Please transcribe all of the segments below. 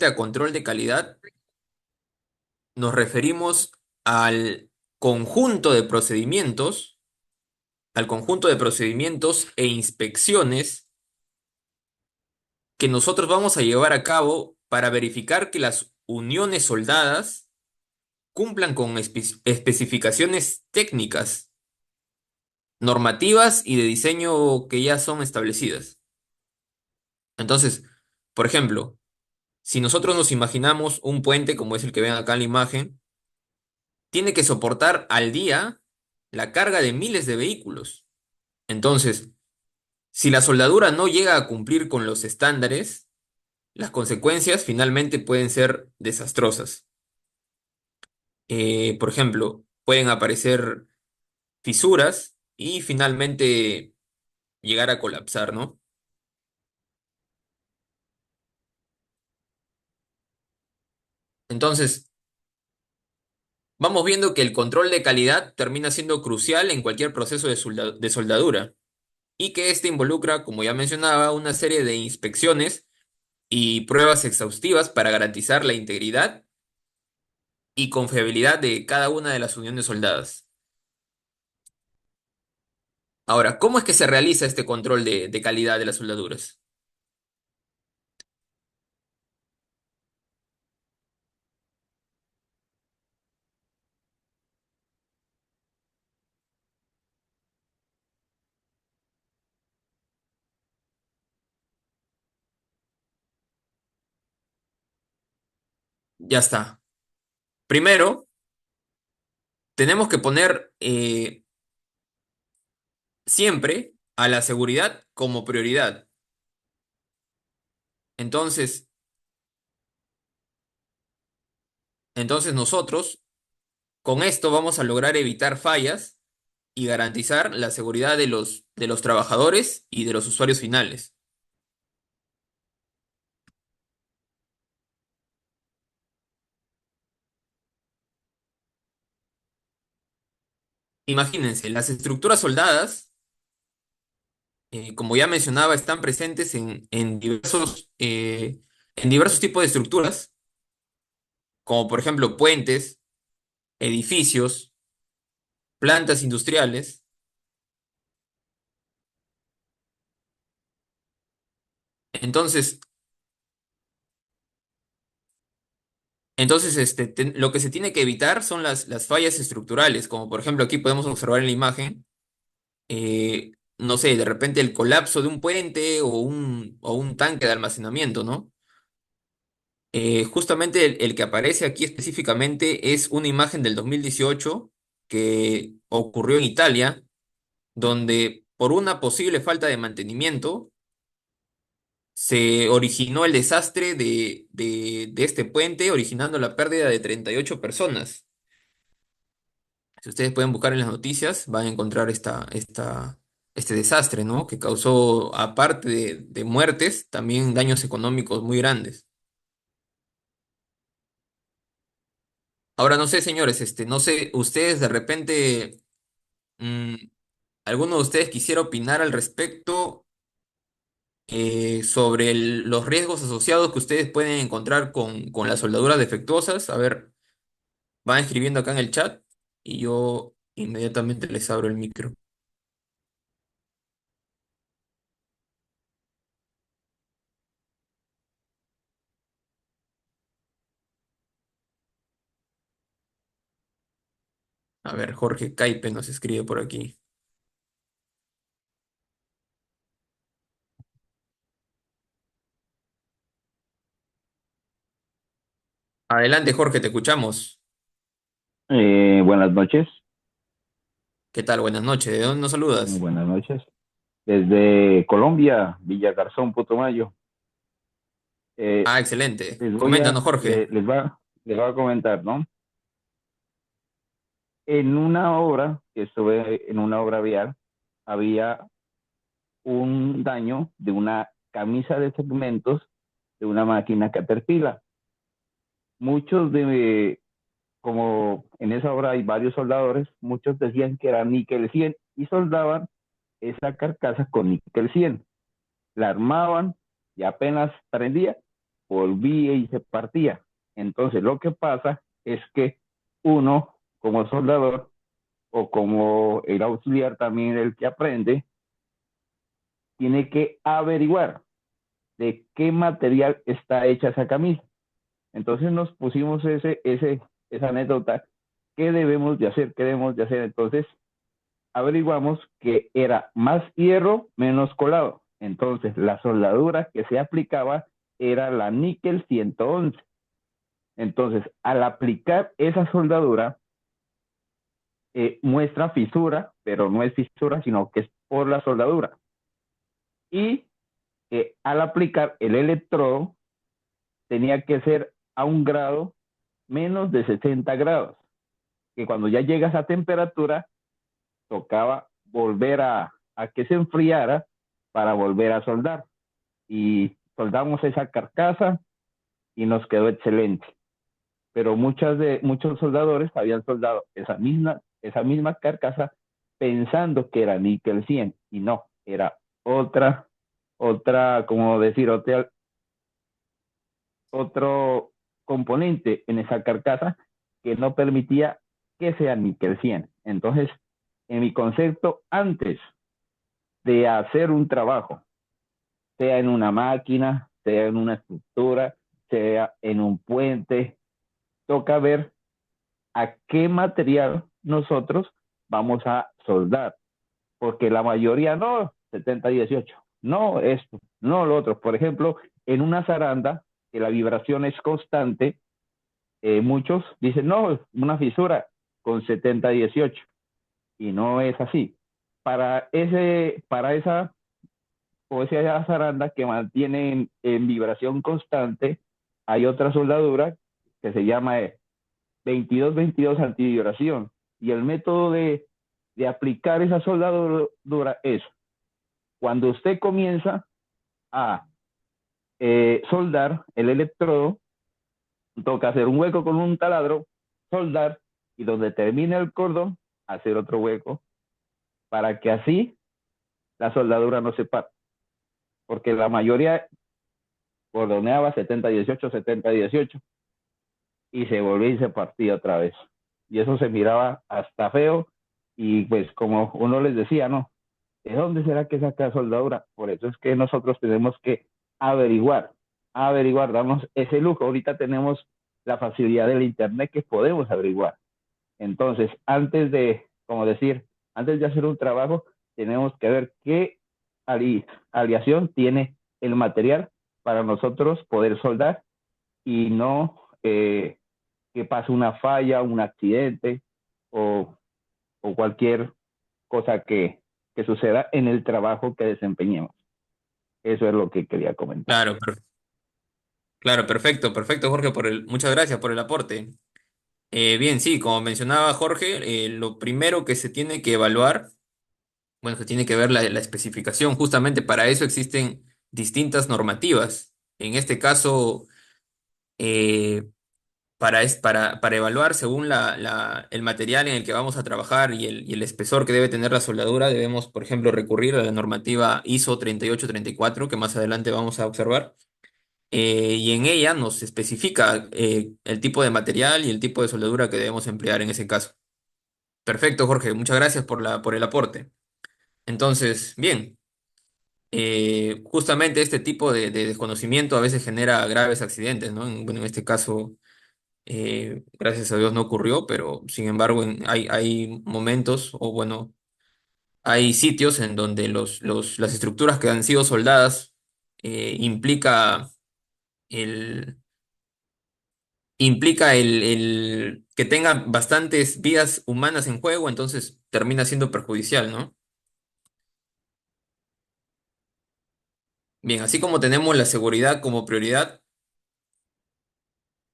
referente a control de calidad, nos referimos al conjunto de procedimientos, al conjunto de procedimientos e inspecciones que nosotros vamos a llevar a cabo para verificar que las uniones soldadas cumplan con especificaciones técnicas, normativas y de diseño que ya son establecidas. Entonces, por ejemplo, si nosotros nos imaginamos un puente como es el que ven acá en la imagen, tiene que soportar al día la carga de miles de vehículos. Entonces, si la soldadura no llega a cumplir con los estándares, las consecuencias finalmente pueden ser desastrosas. Por ejemplo, pueden aparecer fisuras y finalmente llegar a colapsar, ¿no? Entonces, vamos viendo que el control de calidad termina siendo crucial en cualquier proceso de soldadura y que este involucra, como ya mencionaba, una serie de inspecciones y pruebas exhaustivas para garantizar la integridad y confiabilidad de cada una de las uniones soldadas. Ahora, ¿cómo es que se realiza este control de calidad de las soldaduras? Ya está. Primero, tenemos que poner siempre a la seguridad como prioridad. Entonces, entonces nosotros con esto vamos a lograr evitar fallas y garantizar la seguridad de los trabajadores y de los usuarios finales. Imagínense, las estructuras soldadas, como ya mencionaba, están presentes en diversos tipos de estructuras, como por ejemplo puentes, edificios, plantas industriales. Entonces, lo que se tiene que evitar son las fallas estructurales, como por ejemplo aquí podemos observar en la imagen, no sé, de repente el colapso de un puente o un tanque de almacenamiento, ¿no? Justamente el que aparece aquí específicamente es una imagen del 2018 que ocurrió en Italia, donde por una posible falta de mantenimiento se originó el desastre de este puente, originando la pérdida de 38 personas. Si ustedes pueden buscar en las noticias, van a encontrar este desastre, ¿no? Que causó, aparte de muertes, también daños económicos muy grandes. Ahora, no sé, señores, no sé, ustedes de repente, mm, ¿alguno de ustedes quisiera opinar al respecto sobre los riesgos asociados que ustedes pueden encontrar con las soldaduras defectuosas? A ver, van escribiendo acá en el chat y yo inmediatamente les abro el micro. A ver, Jorge Caipe nos escribe por aquí. Adelante, Jorge, te escuchamos. Buenas noches, ¿Qué tal? Buenas noches. ¿De dónde nos saludas? buenas noches. Desde Colombia, Villa Garzón, Putumayo. Eh, Ah, excelente. les voy Coméntanos, Jorge. les va a comentar, ¿no? En una obra, que estuve en una obra vial, había un daño de una camisa de segmentos de una máquina Caterpillar. Muchos como en esa obra hay varios soldadores, muchos decían que era níquel 100 y soldaban esa carcasa con níquel 100. La armaban y apenas prendía, volvía y se partía. Entonces lo que pasa es que uno, como soldador o como el auxiliar también el que aprende, tiene que averiguar de qué material está hecha esa camisa. Entonces nos pusimos esa anécdota, ¿qué debemos de hacer? ¿Qué debemos de hacer? Entonces averiguamos que era más hierro, menos colado. Entonces la soldadura que se aplicaba era la níquel 111. Entonces, al aplicar esa soldadura, muestra fisura, pero no es fisura, sino que es por la soldadura. Y al aplicar el electrodo, tenía que ser a un grado menos de 60 grados, que cuando ya llega a esa temperatura, tocaba volver a que se enfriara para volver a soldar. Y soldamos esa carcasa y nos quedó excelente. Pero muchos soldadores habían soldado esa misma carcasa pensando que era níquel 100 y no, era como decir, otro componente en esa carcasa que no permitía que sea níquel 100. Entonces, en mi concepto, antes de hacer un trabajo, sea en una máquina, sea en una estructura, sea en un puente, toca ver a qué material nosotros vamos a soldar, porque la mayoría no, 70-18, no esto, no lo otro. Por ejemplo, en una zaranda, que la vibración es constante, muchos dicen, no, una fisura con 70-18, y no es así. Para esa o esa zaranda que mantiene en vibración constante, hay otra soldadura que se llama 22-22 antivibración. Y el método de aplicar esa soldadura es cuando usted comienza a soldar el electrodo, toca hacer un hueco con un taladro, soldar, y donde termine el cordón, hacer otro hueco para que así la soldadura no se parte. Porque la mayoría cordoneaba 70-18, 70-18, y se volvía y se partía otra vez. Y eso se miraba hasta feo, y pues como uno les decía, no, ¿de dónde será que saca soldadura? Por eso es que nosotros tenemos que averiguar, darnos ese lujo. Ahorita tenemos la facilidad del internet que podemos averiguar. Entonces, como decir, antes de hacer un trabajo, tenemos que ver qué aleación tiene el material para nosotros poder soldar y no que pase una falla, un accidente o, o cualquier cosa que suceda en el trabajo que desempeñemos. Eso es lo que quería comentar. Claro, claro, perfecto, perfecto, Jorge, muchas gracias por el aporte. Bien, sí, como mencionaba Jorge, lo primero que se tiene que evaluar, bueno, se tiene que ver la especificación. Justamente para eso existen distintas normativas. En este caso, eh, para evaluar según el material en el que vamos a trabajar y el espesor que debe tener la soldadura, debemos, por ejemplo, recurrir a la normativa ISO 3834, que más adelante vamos a observar. Y en ella nos especifica el tipo de material y el tipo de soldadura que debemos emplear en ese caso. Perfecto, Jorge, muchas gracias por el aporte. Entonces, bien, justamente este tipo de desconocimiento a veces genera graves accidentes, ¿no? Bueno, en este caso, gracias a Dios no ocurrió, pero sin embargo hay momentos, o bueno, hay sitios en donde las estructuras que han sido soldadas implica el implica el que tenga bastantes vidas humanas en juego, entonces termina siendo perjudicial, ¿no? Bien, así como tenemos la seguridad como prioridad,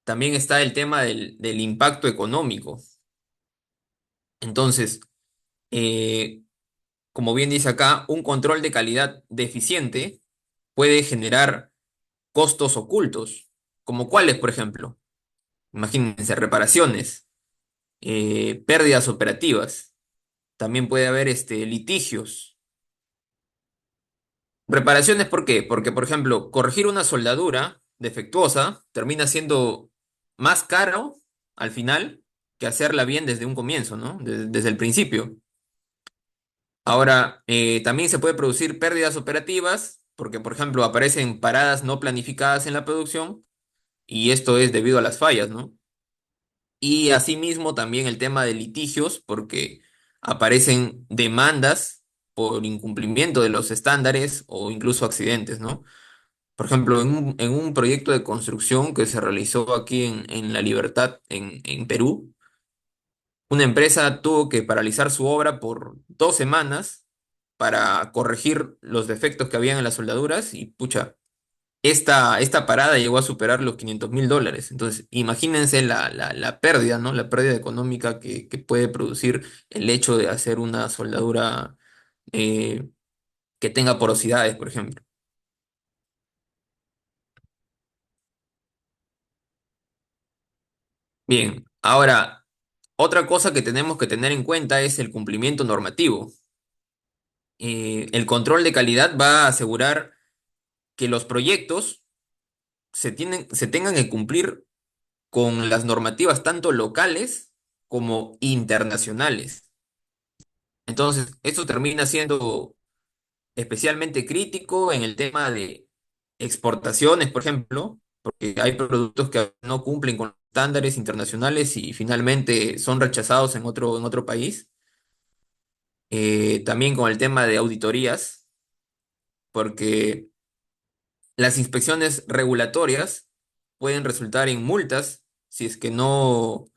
también está el tema del impacto económico. Entonces, eh, como bien dice acá, un control de calidad deficiente puede generar costos ocultos, como cuáles, por ejemplo. Imagínense, reparaciones, pérdidas operativas. También puede haber litigios. Reparaciones, ¿por qué? Porque, por ejemplo, corregir una soldadura defectuosa termina siendo más caro al final que hacerla bien desde un comienzo, ¿no? Desde el principio. Ahora, también se puede producir pérdidas operativas porque, por ejemplo, aparecen paradas no planificadas en la producción y esto es debido a las fallas, ¿no? Y asimismo también el tema de litigios porque aparecen demandas por incumplimiento de los estándares o incluso accidentes, ¿no? Por ejemplo, en un proyecto de construcción que se realizó aquí en La Libertad, en Perú, una empresa tuvo que paralizar su obra por 2 semanas para corregir los defectos que habían en las soldaduras y pucha, esta parada llegó a superar los $500.000. Entonces, imagínense la pérdida, ¿no? La pérdida económica que puede producir el hecho de hacer una soldadura eh, que tenga porosidades, por ejemplo. Bien, ahora, otra cosa que tenemos que tener en cuenta es el cumplimiento normativo. El control de calidad va a asegurar que los proyectos se tengan que cumplir con las normativas tanto locales como internacionales. Entonces, esto termina siendo especialmente crítico en el tema de exportaciones, por ejemplo, porque hay productos que no cumplen con estándares internacionales y finalmente son rechazados en otro país. También con el tema de auditorías, porque las inspecciones regulatorias pueden resultar en multas si es que no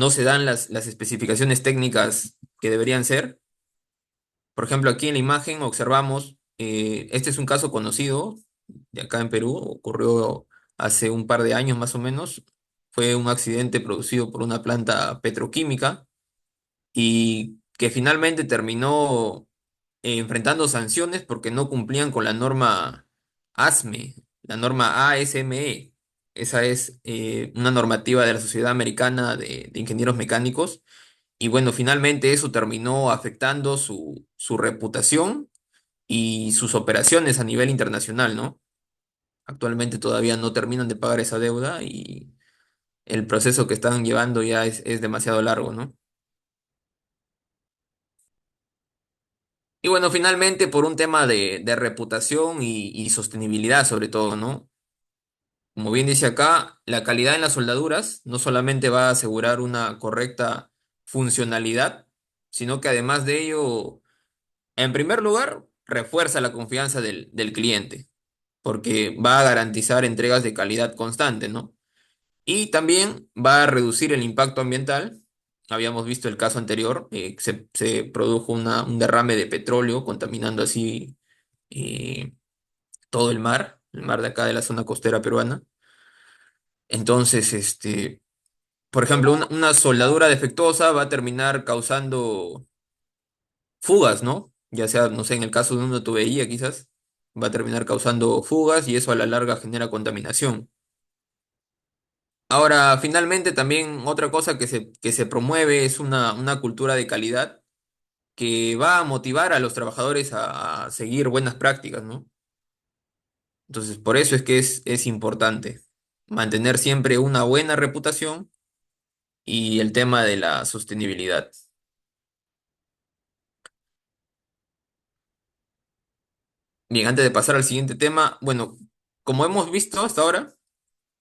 se dan las especificaciones técnicas que deberían ser. Por ejemplo, aquí en la imagen observamos, este es un caso conocido de acá en Perú, ocurrió hace un par de años más o menos. Fue un accidente producido por una planta petroquímica y que finalmente terminó enfrentando sanciones porque no cumplían con la norma ASME, la norma ASME. Esa es una normativa de la Sociedad Americana de Ingenieros Mecánicos. Y bueno, finalmente eso terminó afectando su reputación y sus operaciones a nivel internacional, ¿no? Actualmente todavía no terminan de pagar esa deuda y el proceso que están llevando ya es demasiado largo, ¿no? Y bueno, finalmente por un tema de reputación y sostenibilidad sobre todo, ¿no? Como bien dice acá, la calidad en las soldaduras no solamente va a asegurar una correcta funcionalidad, sino que además de ello, en primer lugar, refuerza la confianza del cliente, porque va a garantizar entregas de calidad constante, ¿no? Y también va a reducir el impacto ambiental. Habíamos visto el caso anterior, se produjo un derrame de petróleo contaminando así eh, todo el mar de acá de la zona costera peruana. Entonces, por ejemplo, una soldadura defectuosa va a terminar causando fugas, ¿no? Ya sea, no sé, en el caso de una tubería quizás, va a terminar causando fugas y eso a la larga genera contaminación. Ahora, finalmente, también otra cosa que se promueve es una cultura de calidad que va a motivar a los trabajadores a seguir buenas prácticas, ¿no? Entonces, por eso es que es importante mantener siempre una buena reputación y el tema de la sostenibilidad. Bien, antes de pasar al siguiente tema, bueno, como hemos visto hasta ahora,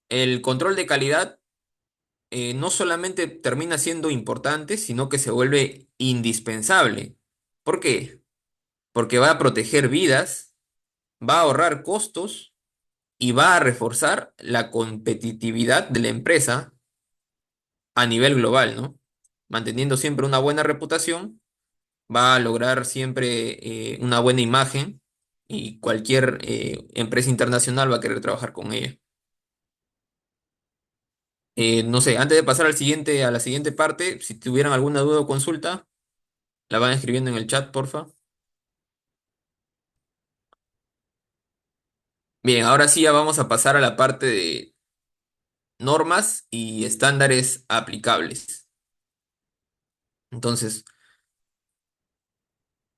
el control de calidad no solamente termina siendo importante, sino que se vuelve indispensable. ¿Por qué? Porque va a proteger vidas, va a ahorrar costos y va a reforzar la competitividad de la empresa a nivel global, ¿no? Manteniendo siempre una buena reputación, va a lograr siempre una buena imagen y cualquier empresa internacional va a querer trabajar con ella. No sé, antes de pasar a la siguiente parte, si tuvieran alguna duda o consulta, la van escribiendo en el chat, porfa. Bien, ahora sí ya vamos a pasar a la parte de normas y estándares aplicables. Entonces,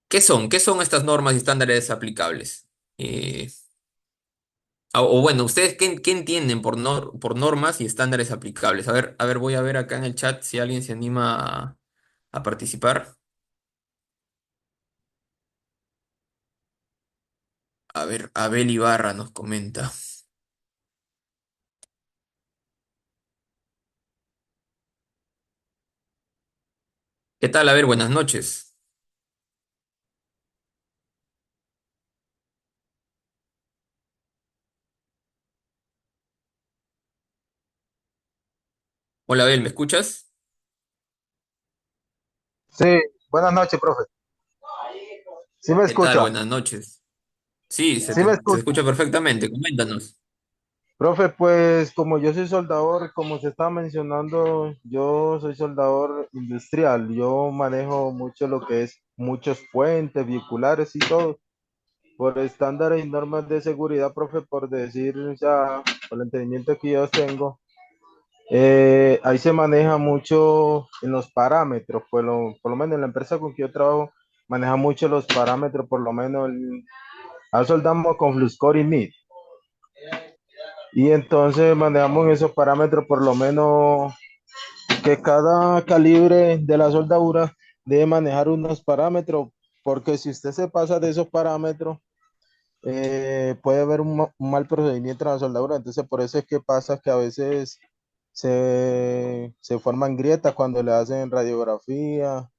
¿qué son? ¿Qué son estas normas y estándares aplicables? Eh, O bueno, ¿ustedes qué entienden por, por normas y estándares aplicables? A ver, voy a ver acá en el chat si alguien se anima a participar. A ver, Abel Ibarra nos comenta. ¿Qué tal? A ver, buenas noches. Hola Abel, ¿me escuchas? Sí, buenas noches, profe. ¿Sí me ¿Qué tal? escucha? Buenas noches. Sí, ¿Sí me se escucha? escucha perfectamente. Coméntanos. Profe, pues como yo soy soldador, como se está mencionando, yo soy soldador industrial. Yo manejo mucho lo que es muchos puentes vehiculares y todo. Por estándares y normas de seguridad, profe, por decir, o sea, por el entendimiento que yo tengo, ahí se maneja mucho en los parámetros, por lo menos en la empresa con que yo trabajo, maneja mucho los parámetros, por lo menos ahora soldamos con Fluscore y MID. Y entonces manejamos esos parámetros, por lo menos que cada calibre de la soldadura debe manejar unos parámetros, porque si usted se pasa de esos parámetros, puede haber un mal procedimiento en la soldadura. Entonces, por eso es que pasa que a veces se forman grietas cuando le hacen radiografía,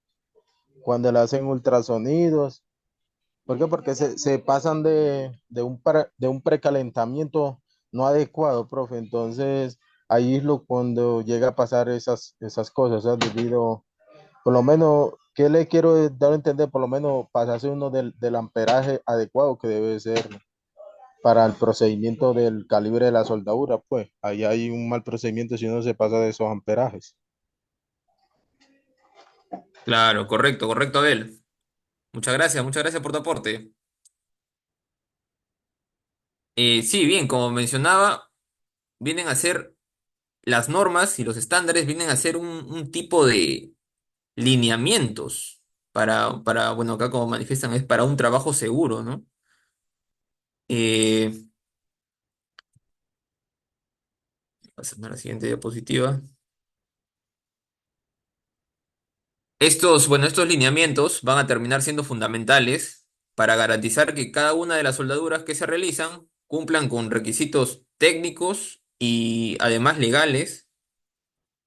cuando le hacen ultrasonidos. ¿Por qué? Porque se pasan de un precalentamiento no adecuado, profe. Entonces, ahí es cuando llega a pasar esas cosas, ¿sabes? Debido, por lo menos, ¿qué le quiero dar a entender? Por lo menos pasarse uno del amperaje adecuado que debe ser para el procedimiento del calibre de la soldadura, pues ahí hay un mal procedimiento si uno se pasa de esos amperajes. Claro, correcto, correcto, Abel. Muchas gracias por tu aporte. Sí, bien, como mencionaba, vienen a ser las normas y los estándares, vienen a ser un tipo de lineamientos bueno, acá como manifiestan, es para un trabajo seguro, ¿no? Eh, Pasando a la siguiente diapositiva. Estos lineamientos van a terminar siendo fundamentales para garantizar que cada una de las soldaduras que se realizan cumplan con requisitos técnicos y además legales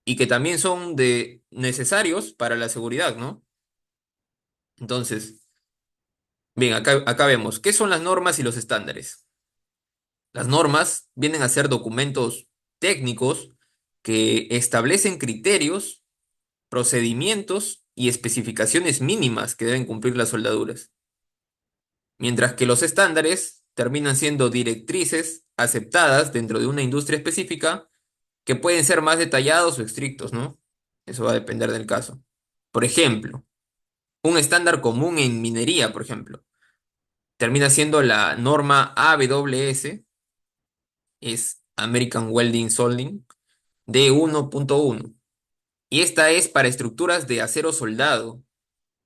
y que también son necesarios para la seguridad, ¿no? Entonces, bien, acá vemos, ¿qué son las normas y los estándares? Las normas vienen a ser documentos técnicos que establecen criterios, procedimientos y especificaciones mínimas que deben cumplir las soldaduras, mientras que los estándares terminan siendo directrices aceptadas dentro de una industria específica que pueden ser más detallados o estrictos, ¿no? Eso va a depender del caso. Por ejemplo, un estándar común en minería, por ejemplo, termina siendo la norma AWS, es American Welding Solding, D1.1. Y esta es para estructuras de acero soldado,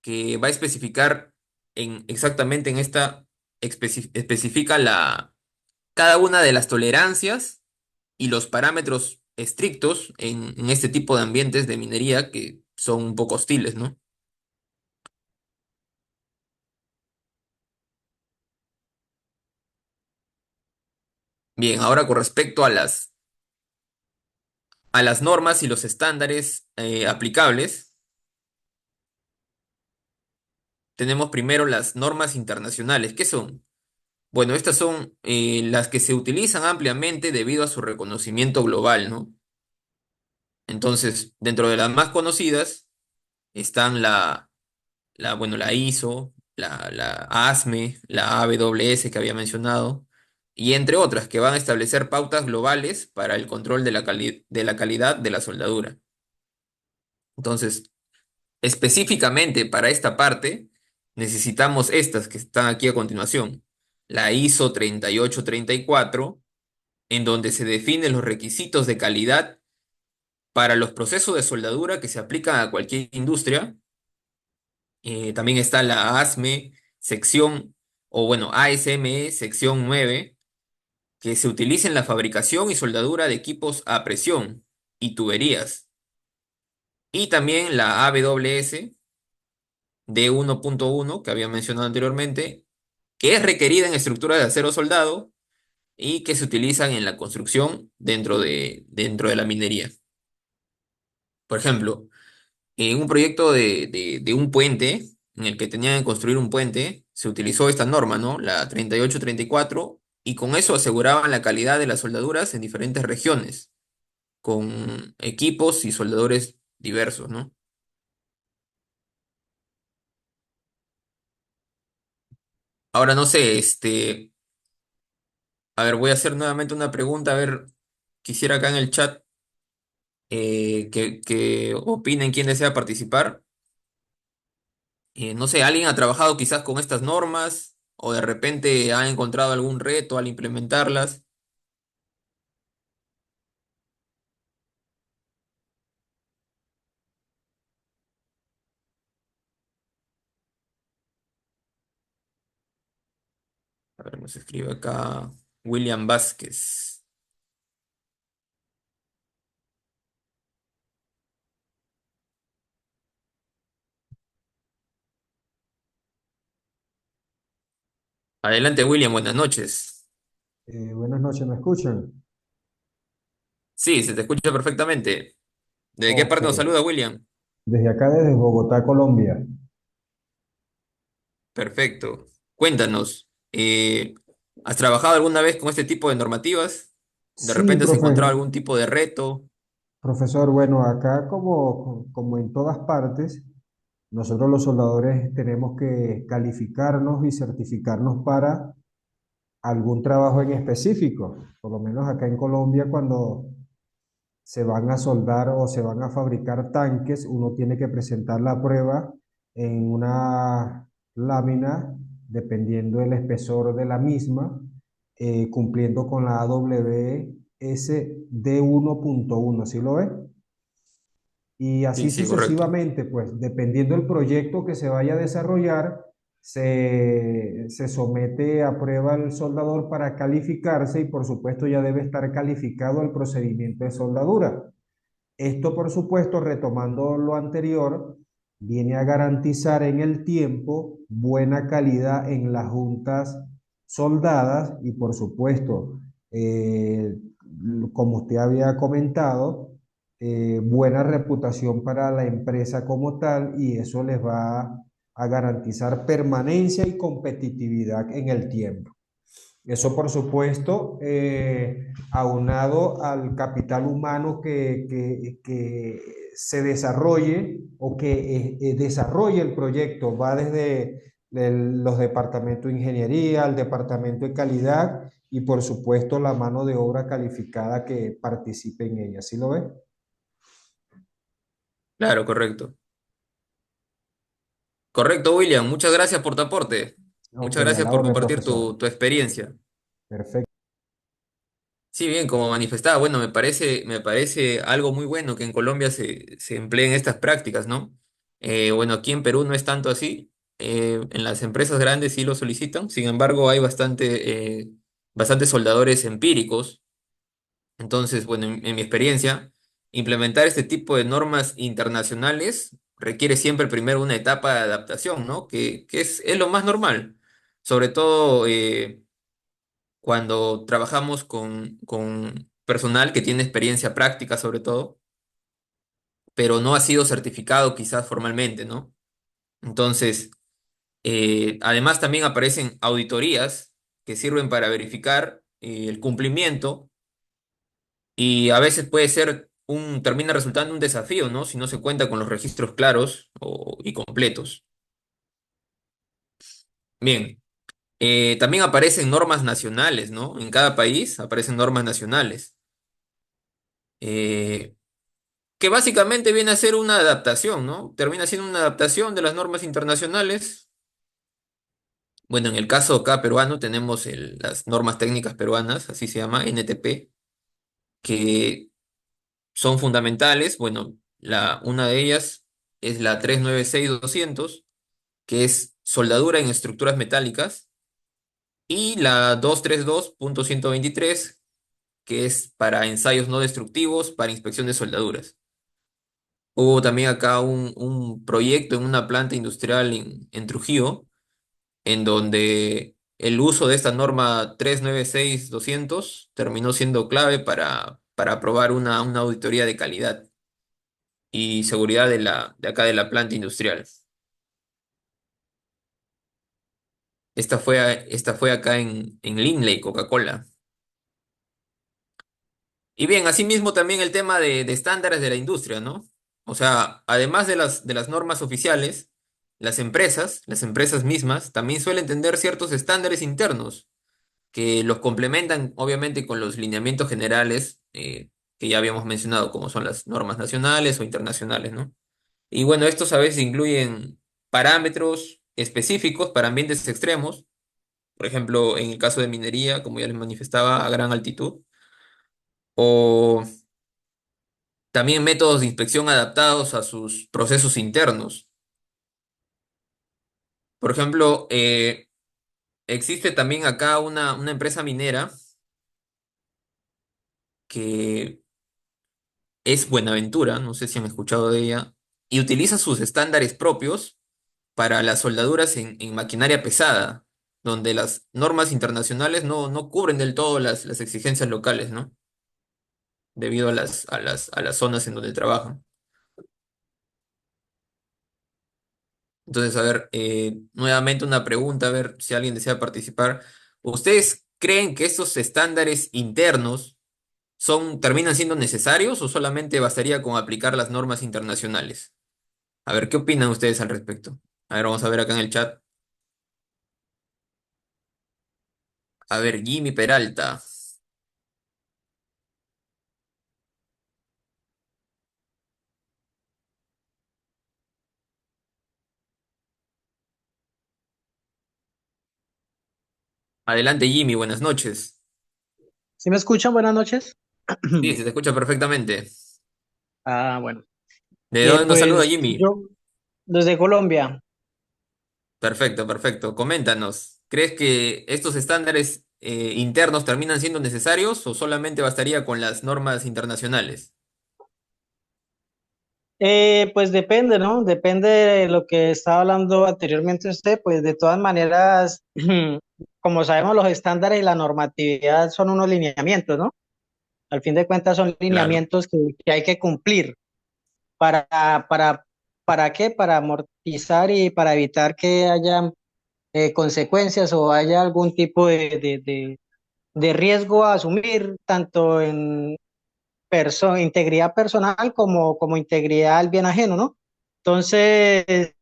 que va a especificar exactamente en esta, especifica cada una de las tolerancias y los parámetros estrictos en este tipo de ambientes de minería que son un poco hostiles, ¿no? Bien, ahora con respecto a las normas y los estándares aplicables, tenemos primero las normas internacionales. ¿Qué son? Bueno, estas son las que se utilizan ampliamente debido a su reconocimiento global, ¿no? Entonces, dentro de las más conocidas están bueno, la ISO, la ASME, la AWS que había mencionado, y entre otras que van a establecer pautas globales para el control de de la calidad de la soldadura. Entonces, específicamente para esta parte, necesitamos estas que están aquí a continuación. La ISO 3834, en donde se definen los requisitos de calidad para los procesos de soldadura que se aplican a cualquier industria. También está la ASME sección, o bueno, ASME sección 9, que se utiliza en la fabricación y soldadura de equipos a presión y tuberías. Y también la AWS D1.1 que había mencionado anteriormente, que es requerida en estructuras de acero soldado y que se utilizan en la construcción dentro de la minería. Por ejemplo, en un proyecto de un puente, en el que tenían que construir un puente, se utilizó esta norma, ¿no? La 3834, y con eso aseguraban la calidad de las soldaduras en diferentes regiones, con equipos y soldadores diversos, ¿no? Ahora no sé, a ver, voy a hacer nuevamente una pregunta, a ver, quisiera acá en el chat que opinen quién desea participar. No sé, ¿alguien ha trabajado quizás con estas normas o de repente ha encontrado algún reto al implementarlas? A ver, nos escribe acá William Vázquez. Adelante, William, buenas noches. Buenas noches, ¿me escuchan? Sí, se te escucha perfectamente. ¿De qué Ok, parte nos saluda, William? desde acá, desde Bogotá, Colombia. Perfecto. Cuéntanos, ¿has trabajado alguna vez con este tipo de normativas? ¿De Sí, repente has encontrado algún tipo de reto? profesor, bueno, acá como en todas partes, nosotros los soldadores tenemos que calificarnos y certificarnos para algún trabajo en específico. Por lo menos acá en Colombia, cuando se van a soldar o se van a fabricar tanques, uno tiene que presentar la prueba en una lámina, dependiendo del espesor de la misma, cumpliendo con la AWS D1.1, ¿sí lo ve? Y Sí, así sí, correcto. sucesivamente, pues dependiendo del proyecto que se vaya a desarrollar, se somete a prueba el soldador para calificarse y por supuesto ya debe estar calificado el procedimiento de soldadura. Esto, por supuesto, retomando lo anterior, viene a garantizar en el tiempo buena calidad en las juntas soldadas y, por supuesto, eh, como usted había comentado, buena reputación para la empresa como tal y eso les va a garantizar permanencia y competitividad en el tiempo. Eso, por supuesto, aunado al capital humano que se desarrolle o que desarrolle el proyecto, va desde los departamentos de ingeniería, al departamento de calidad y, por supuesto, la mano de obra calificada que participe en ella. ¿Sí lo ve? Claro, correcto. Correcto, William. Muchas gracias por tu aporte. Ok, Muchas a gracias la por orden, compartir profesor. tu experiencia. Perfecto. Sí, bien, como manifestaba, bueno, me parece algo muy bueno que en Colombia se empleen estas prácticas, ¿no? Bueno, aquí en Perú no es tanto así. En las empresas grandes sí lo solicitan. Sin embargo, hay bastantes soldadores empíricos. Entonces, bueno, en mi experiencia, implementar este tipo de normas internacionales requiere siempre primero una etapa de adaptación, ¿no? Que es lo más normal. Sobre todo, cuando trabajamos con personal que tiene experiencia práctica sobre todo, pero no ha sido certificado quizás formalmente, ¿no? Entonces, además también aparecen auditorías que sirven para verificar el cumplimiento y a veces termina resultando un desafío, ¿no? Si no se cuenta con los registros claros y completos. Bien, también aparecen normas nacionales, ¿no? En cada país aparecen normas nacionales. Eh, que básicamente viene a ser una adaptación, ¿no? Termina siendo una adaptación de las normas internacionales. Bueno, en el caso acá peruano tenemos las normas técnicas peruanas, así se llama, NTP, que son fundamentales. Bueno, una de ellas es la 396-200, que es soldadura en estructuras metálicas, y la 232.123, que es para ensayos no destructivos para inspección de soldaduras. Hubo también acá un proyecto en una planta industrial en Trujillo, en donde el uso de esta norma 396-200 terminó siendo clave para aprobar una auditoría de calidad y seguridad de acá de la planta industrial. Esta fue acá en Linley, Coca-Cola. Y bien, asimismo también el tema de estándares de la industria, ¿no? O sea, además de las normas oficiales, las empresas mismas, también suelen tener ciertos estándares internos que los complementan, obviamente, con los lineamientos generales que ya habíamos mencionado, como son las normas nacionales o internacionales, ¿no? Y bueno, estos a veces incluyen parámetros específicos para ambientes extremos, por ejemplo, en el caso de minería, como ya les manifestaba, a gran altitud, o también métodos de inspección adaptados a sus procesos internos. Por ejemplo, existe también acá una empresa minera que es Buenaventura, no sé si han escuchado de ella, y utiliza sus estándares propios para las soldaduras en maquinaria pesada, donde las normas internacionales no cubren del todo las exigencias locales, ¿no? Debido a a las zonas en donde trabajan. Entonces, a ver, nuevamente una pregunta, a ver si alguien desea participar. ¿Ustedes creen que estos estándares internos terminan siendo necesarios o solamente bastaría con aplicar las normas internacionales? A ver, ¿qué opinan ustedes al respecto? A ver, vamos a ver acá en el chat. A ver, Jimmy Peralta. Adelante, Jimmy, buenas noches. ¿Sí me escuchan? Buenas noches. Sí, se te escucha perfectamente. Bueno. ¿De dónde nos saluda, Pues Jimmy? yo desde Colombia. Perfecto, perfecto. Coméntanos, ¿crees que estos estándares internos terminan siendo necesarios o solamente bastaría con las normas internacionales? Pues depende, ¿no? Depende de lo que estaba hablando anteriormente usted, pues de todas maneras, como sabemos, los estándares y la normatividad son unos lineamientos, ¿no? Al fin de cuentas son Claro, lineamientos que hay que cumplir. ¿Para, para, para qué? Para amortizar y para evitar que haya consecuencias o haya algún tipo de riesgo a asumir, tanto en integridad personal como integridad al bien ajeno, ¿no? Entonces,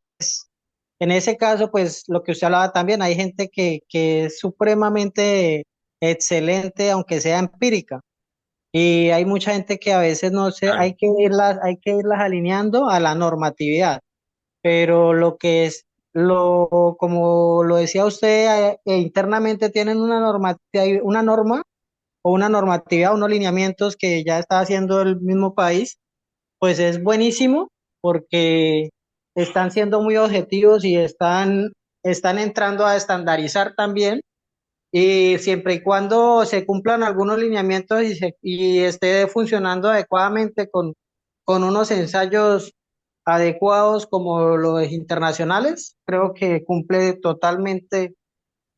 en ese caso, pues lo que usted hablaba también, hay gente que es supremamente excelente, aunque sea empírica. Y hay mucha gente que a veces no sé, claro, hay que irlas alineando a la normatividad. Pero lo que es, lo, como lo decía usted, internamente tienen una norma o una normatividad, unos lineamientos que ya está haciendo el mismo país, pues es buenísimo porque están siendo muy objetivos y están entrando a estandarizar también y siempre y cuando se cumplan algunos lineamientos y esté funcionando adecuadamente con unos ensayos adecuados como los internacionales, creo que cumple totalmente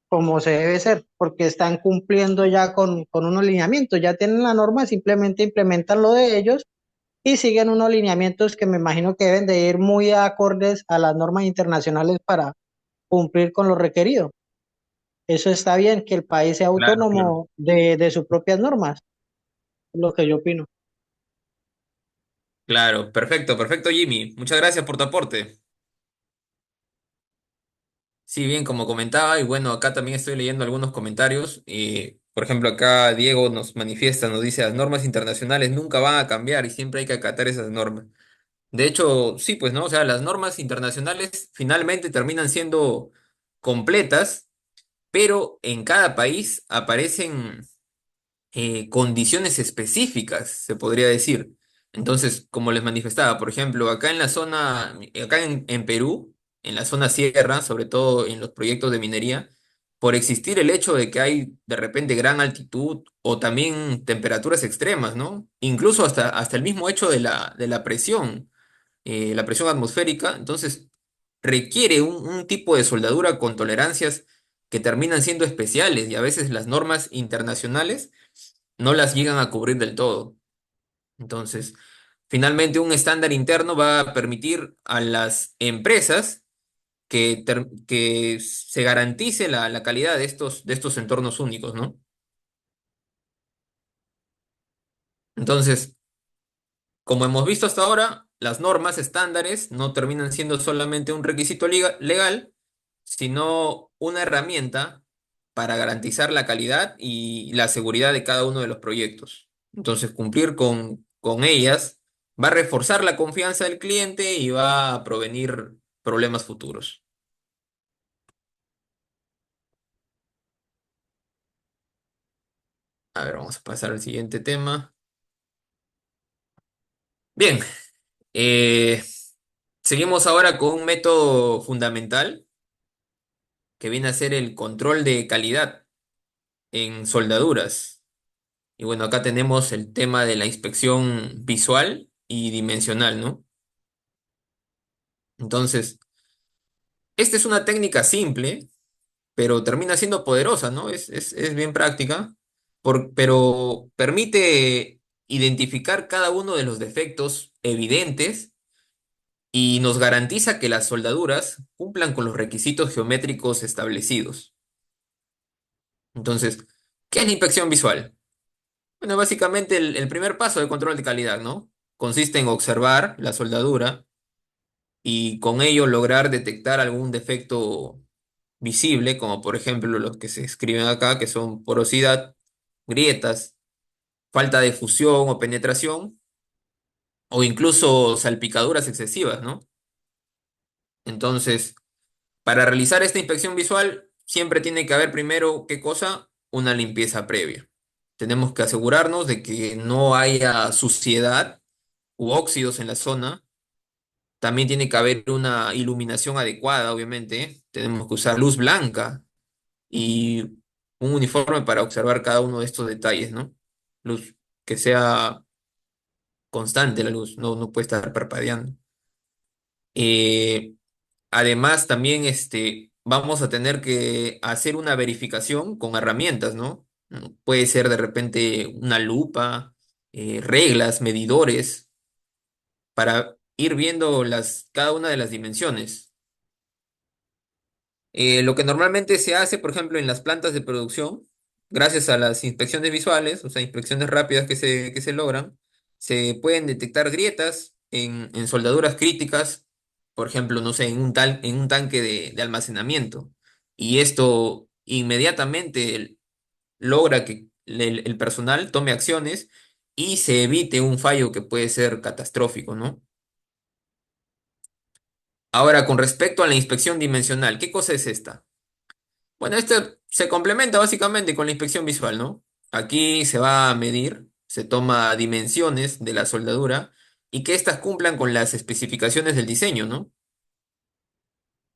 como se debe ser, porque están cumpliendo ya con unos lineamientos, ya tienen la norma, simplemente implementan lo de ellos y siguen unos lineamientos que me imagino que deben de ir muy acordes a las normas internacionales para cumplir con lo requerido. Eso está bien, que el país sea claro, claro. autónomo de sus propias normas, es lo que yo opino. Claro, perfecto, perfecto, Jimmy. Muchas gracias por tu aporte. Sí, bien, como comentaba, y bueno, acá también estoy leyendo algunos comentarios. Por ejemplo, acá Diego nos manifiesta, nos dice, las normas internacionales nunca van a cambiar y siempre hay que acatar esas normas. De hecho, sí, pues, ¿no? O sea, las normas internacionales finalmente terminan siendo completas, pero en cada país aparecen condiciones específicas, se podría decir. Entonces, como les manifestaba, por ejemplo, acá en la zona, acá en Perú, en la zona sierra, sobre todo en los proyectos de minería, por existir el hecho de que hay de repente gran altitud o también temperaturas extremas, ¿no? Incluso hasta el mismo hecho de la presión atmosférica, entonces requiere un tipo de soldadura con tolerancias que terminan siendo especiales y a veces las normas internacionales no las llegan a cubrir del todo. Entonces, finalmente un estándar interno va a permitir a las empresas que se garantice la calidad de estos entornos únicos, ¿no? Entonces, como hemos visto hasta ahora, las normas estándares no terminan siendo solamente un requisito legal, sino una herramienta para garantizar la calidad y la seguridad de cada uno de los proyectos. Entonces, cumplir con ellas va a reforzar la confianza del cliente y va a prevenir problemas futuros. A ver, vamos a pasar al siguiente tema. Bien, eh, seguimos ahora con un método fundamental que viene a ser el control de calidad en soldaduras. Y bueno, acá tenemos el tema de la inspección visual y dimensional, ¿no? Entonces, esta es una técnica simple, pero termina siendo poderosa, ¿no? Es bien práctica, pero permite identificar cada uno de los defectos evidentes y nos garantiza que las soldaduras cumplan con los requisitos geométricos establecidos. Entonces, ¿qué es la inspección visual? Bueno, básicamente el primer paso de control de calidad, ¿no? Consiste en observar la soldadura y con ello lograr detectar algún defecto visible, como por ejemplo los que se escriben acá, que son porosidad, grietas, falta de fusión o penetración, o incluso salpicaduras excesivas, ¿no? Entonces, para realizar esta inspección visual, siempre tiene que haber primero, ¿qué cosa? Una limpieza previa. Tenemos que asegurarnos de que no haya suciedad u óxidos en la zona. También tiene que haber una iluminación adecuada, obviamente. Tenemos que usar luz blanca y un uniforme para observar cada uno de estos detalles, ¿no? Luz que sea constante la luz, no puede estar parpadeando. Eh, Además, también vamos a tener que hacer una verificación con herramientas, ¿no? Puede ser de repente una lupa, reglas, medidores, para ir viendo cada una de las dimensiones. Lo que normalmente se hace, por ejemplo, en las plantas de producción, gracias a las inspecciones visuales, o sea, inspecciones rápidas que se logran, se pueden detectar grietas en soldaduras críticas, por ejemplo, no sé, en un tanque de almacenamiento. Y esto inmediatamente logra que el personal tome acciones y se evite un fallo que puede ser catastrófico, ¿no? Ahora, con respecto a la inspección dimensional, ¿qué cosa es esta? Bueno, esto se complementa básicamente con la inspección visual, ¿no? Aquí se va a medir, se toma dimensiones de la soldadura y que éstas cumplan con las especificaciones del diseño, ¿no?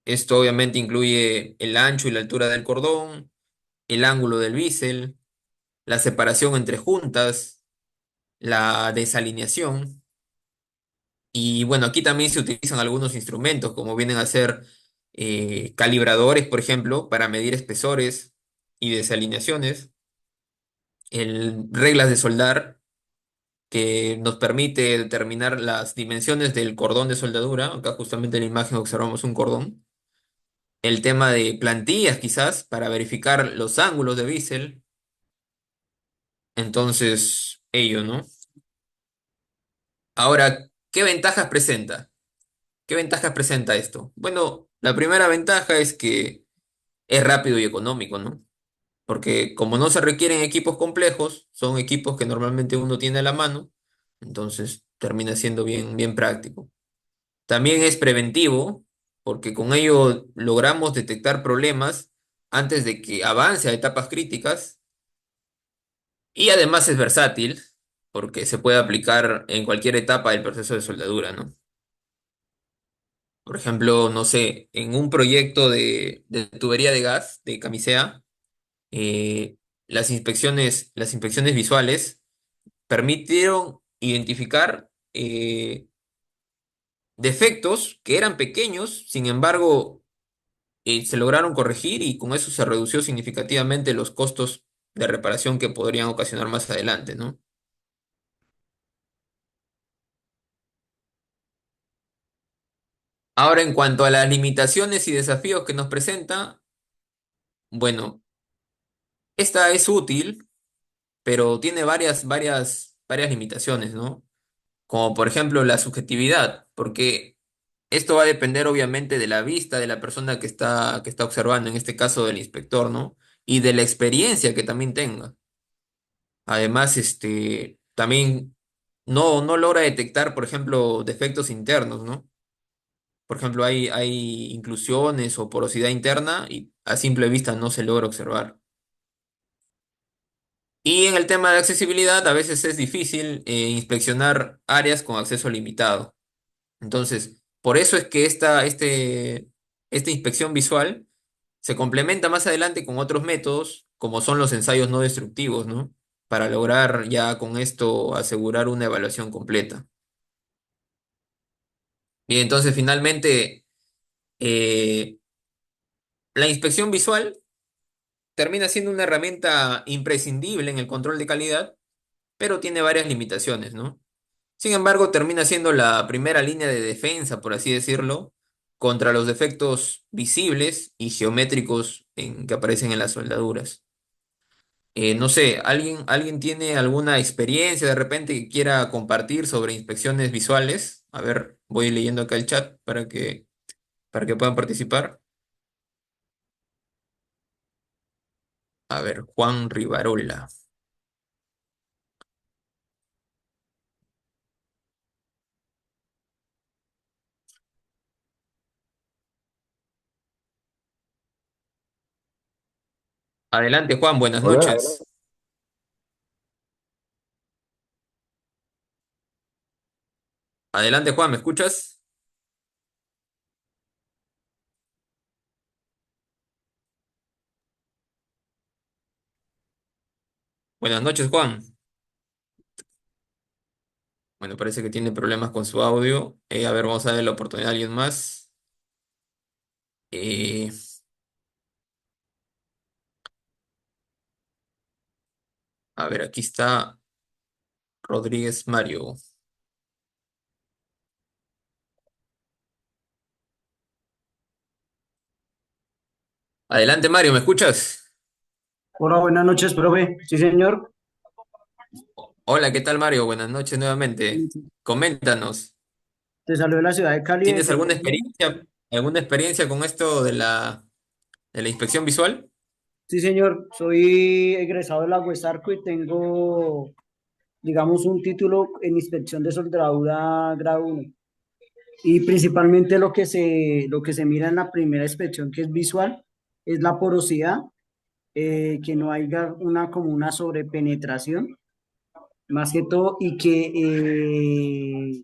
Esto obviamente incluye el ancho y la altura del cordón, el ángulo del bisel, la separación entre juntas, la desalineación. Y bueno, aquí también se utilizan algunos instrumentos, como vienen a ser calibradores, por ejemplo, para medir espesores y desalineaciones reglas de soldar que nos permite determinar las dimensiones del cordón de soldadura. Acá justamente en la imagen observamos un cordón. El tema de plantillas quizás para verificar los ángulos de bisel. Entonces, ello, ¿no? Ahora, ¿qué ventajas presenta? ¿Qué ventajas presenta esto? Bueno, la primera ventaja es que es rápido y económico, ¿no? Porque como no se requieren equipos complejos, son equipos que normalmente uno tiene a la mano, entonces termina siendo bien práctico. También es preventivo, porque con ello logramos detectar problemas antes de que avance a etapas críticas y además es versátil, porque se puede aplicar en cualquier etapa del proceso de soldadura, ¿no? Por ejemplo, no sé, en un proyecto de tubería de gas de Camisea, eh, las inspecciones visuales permitieron identificar defectos que eran pequeños, sin embargo, se lograron corregir y con eso se redució significativamente los costos de reparación que podrían ocasionar más adelante, ¿no? Ahora, en cuanto a las limitaciones y desafíos que nos presenta, bueno, esta es útil, pero tiene varias limitaciones, ¿no? Como por ejemplo la subjetividad, porque esto va a depender obviamente de la vista de la persona que está observando, en este caso del inspector, ¿no? Y de la experiencia que también tenga. Además, también no logra detectar, por ejemplo, defectos internos, ¿no? Por ejemplo, hay inclusiones o porosidad interna y a simple vista no se logra observar. Y en el tema de accesibilidad, a veces es difícil inspeccionar áreas con acceso limitado. Entonces, por eso es que esta inspección visual se complementa más adelante con otros métodos, como son los ensayos no destructivos, ¿no? Para lograr ya con esto asegurar una evaluación completa. Bien, entonces finalmente, eh, la inspección visual termina siendo una herramienta imprescindible en el control de calidad, pero tiene varias limitaciones, ¿no? Sin embargo, termina siendo la primera línea de defensa, por así decirlo, contra los defectos visibles y geométricos que aparecen en las soldaduras. No sé, ¿alguien tiene alguna experiencia de repente que quiera compartir sobre inspecciones visuales? A ver, voy leyendo acá el chat para que puedan participar. A ver, Juan Rivarola. Adelante, Juan, buenas Hola, noches. Adelante, Juan, ¿me escuchas? Buenas noches, Juan. Bueno, parece que tiene problemas con su audio. A ver, vamos a darle la oportunidad a alguien más. Eh, a ver, aquí está Rodríguez Mario. Adelante, Mario, ¿me escuchas? Hola, buenas noches, profe. Sí, señor. Hola, ¿qué tal, Mario? Buenas noches nuevamente. Coméntanos, Te saludo de la ciudad de Cali, ¿tienes desde Colombia. alguna experiencia con esto de de la inspección visual? Sí, señor. Soy egresado de la UESARCO y tengo, digamos, un título en inspección de soldadura grado 1. Y principalmente lo que se mira en la primera inspección, que es visual, es la porosidad, que no haya como una sobrepenetración, más que todo, y que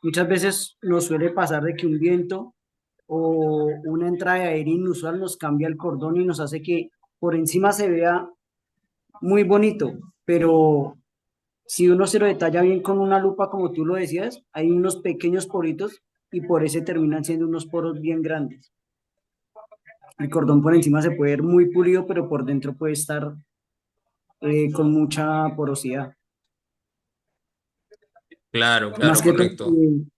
muchas veces nos suele pasar de que un viento o una entrada de aire inusual nos cambia el cordón y nos hace que por encima se vea muy bonito, pero si uno se lo detalla bien con una lupa, como tú lo decías, hay unos pequeños poritos y por ese terminan siendo unos poros bien grandes. El cordón por encima se puede ver muy pulido, pero por dentro puede estar con mucha porosidad. Claro, Más claro, que todo, correcto.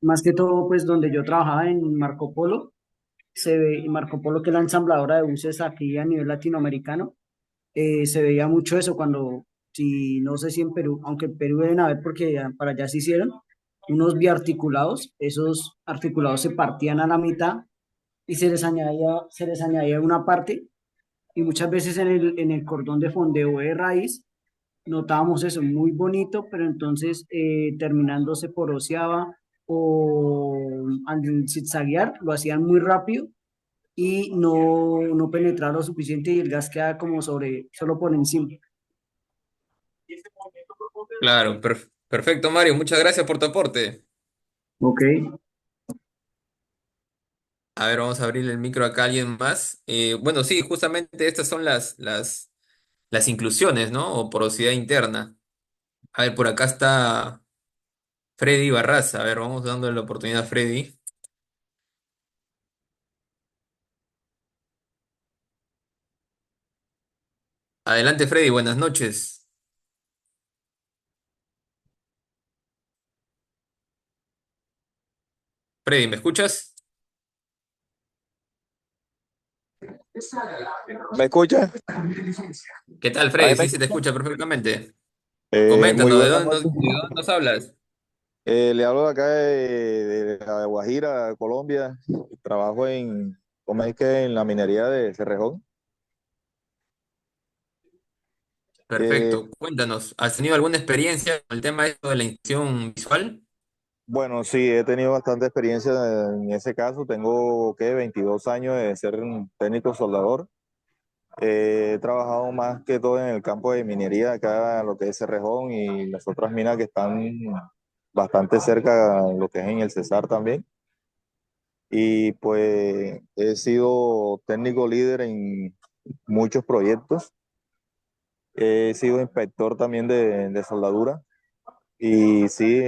más que todo, pues donde yo trabajaba en Marco Polo, se ve, y Marco Polo, que es la ensambladora de buses aquí a nivel latinoamericano, se veía mucho eso cuando, si no sé si en Perú, aunque en Perú deben haber porque para allá se hicieron, unos biarticulados, esos articulados se partían a la mitad y se les añadía una parte y muchas veces en el cordón de fondeo de raíz notábamos eso muy bonito, pero entonces terminando se poroseaba o al zigzaguear lo hacían muy rápido y no penetraba lo suficiente y el gas queda como solo por encima. Claro, perfecto, Mario. Muchas gracias por tu aporte. Ok. A ver, vamos a abrirle el micro acá a alguien más. Bueno, sí, justamente estas son las inclusiones, ¿no? O porosidad interna. A ver, por acá está Freddy Barraza. A ver, vamos dándole la oportunidad a Freddy. Adelante, Freddy, buenas noches. Freddy, ¿me escuchas? ¿Me escucha? ¿Qué tal, ¿Ahí Freddy? me Sí, se te escucha? escucha perfectamente. Muy Coméntanos, buenas de noches. dónde nos hablas? Le hablo de acá de la Guajira, Colombia. Trabajo ¿cómo es que? En la minería de Cerrejón. Eh, Perfecto, cuéntanos, ¿has tenido alguna experiencia con el tema esto de la inclusión visual? bueno, sí, he tenido bastante experiencia en ese caso. Tengo, ¿qué? 22 años de ser un técnico soldador. He trabajado más que todo en el campo de minería, acá lo que es Cerrejón y las otras minas que están bastante cerca, lo que es en el Cesar también. Y pues he sido técnico líder en muchos proyectos. He sido inspector también de soldadura y sí,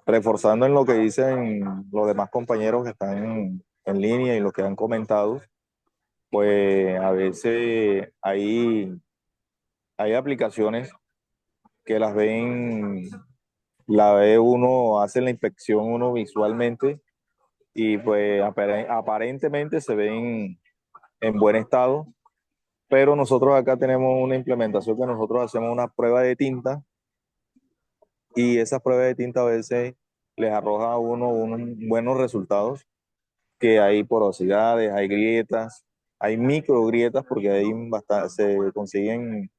reforzando en lo que dicen los demás compañeros que están en línea y lo que han comentado, pues a veces hay aplicaciones que la ve uno, hace la inspección uno visualmente y pues aparentemente se ven en buen estado, pero nosotros acá tenemos una implementación que nosotros hacemos una prueba de tinta y esa prueba de tinta a veces les arroja a uno unos buenos resultados, que hay porosidades, hay grietas, hay micro grietas porque se consiguen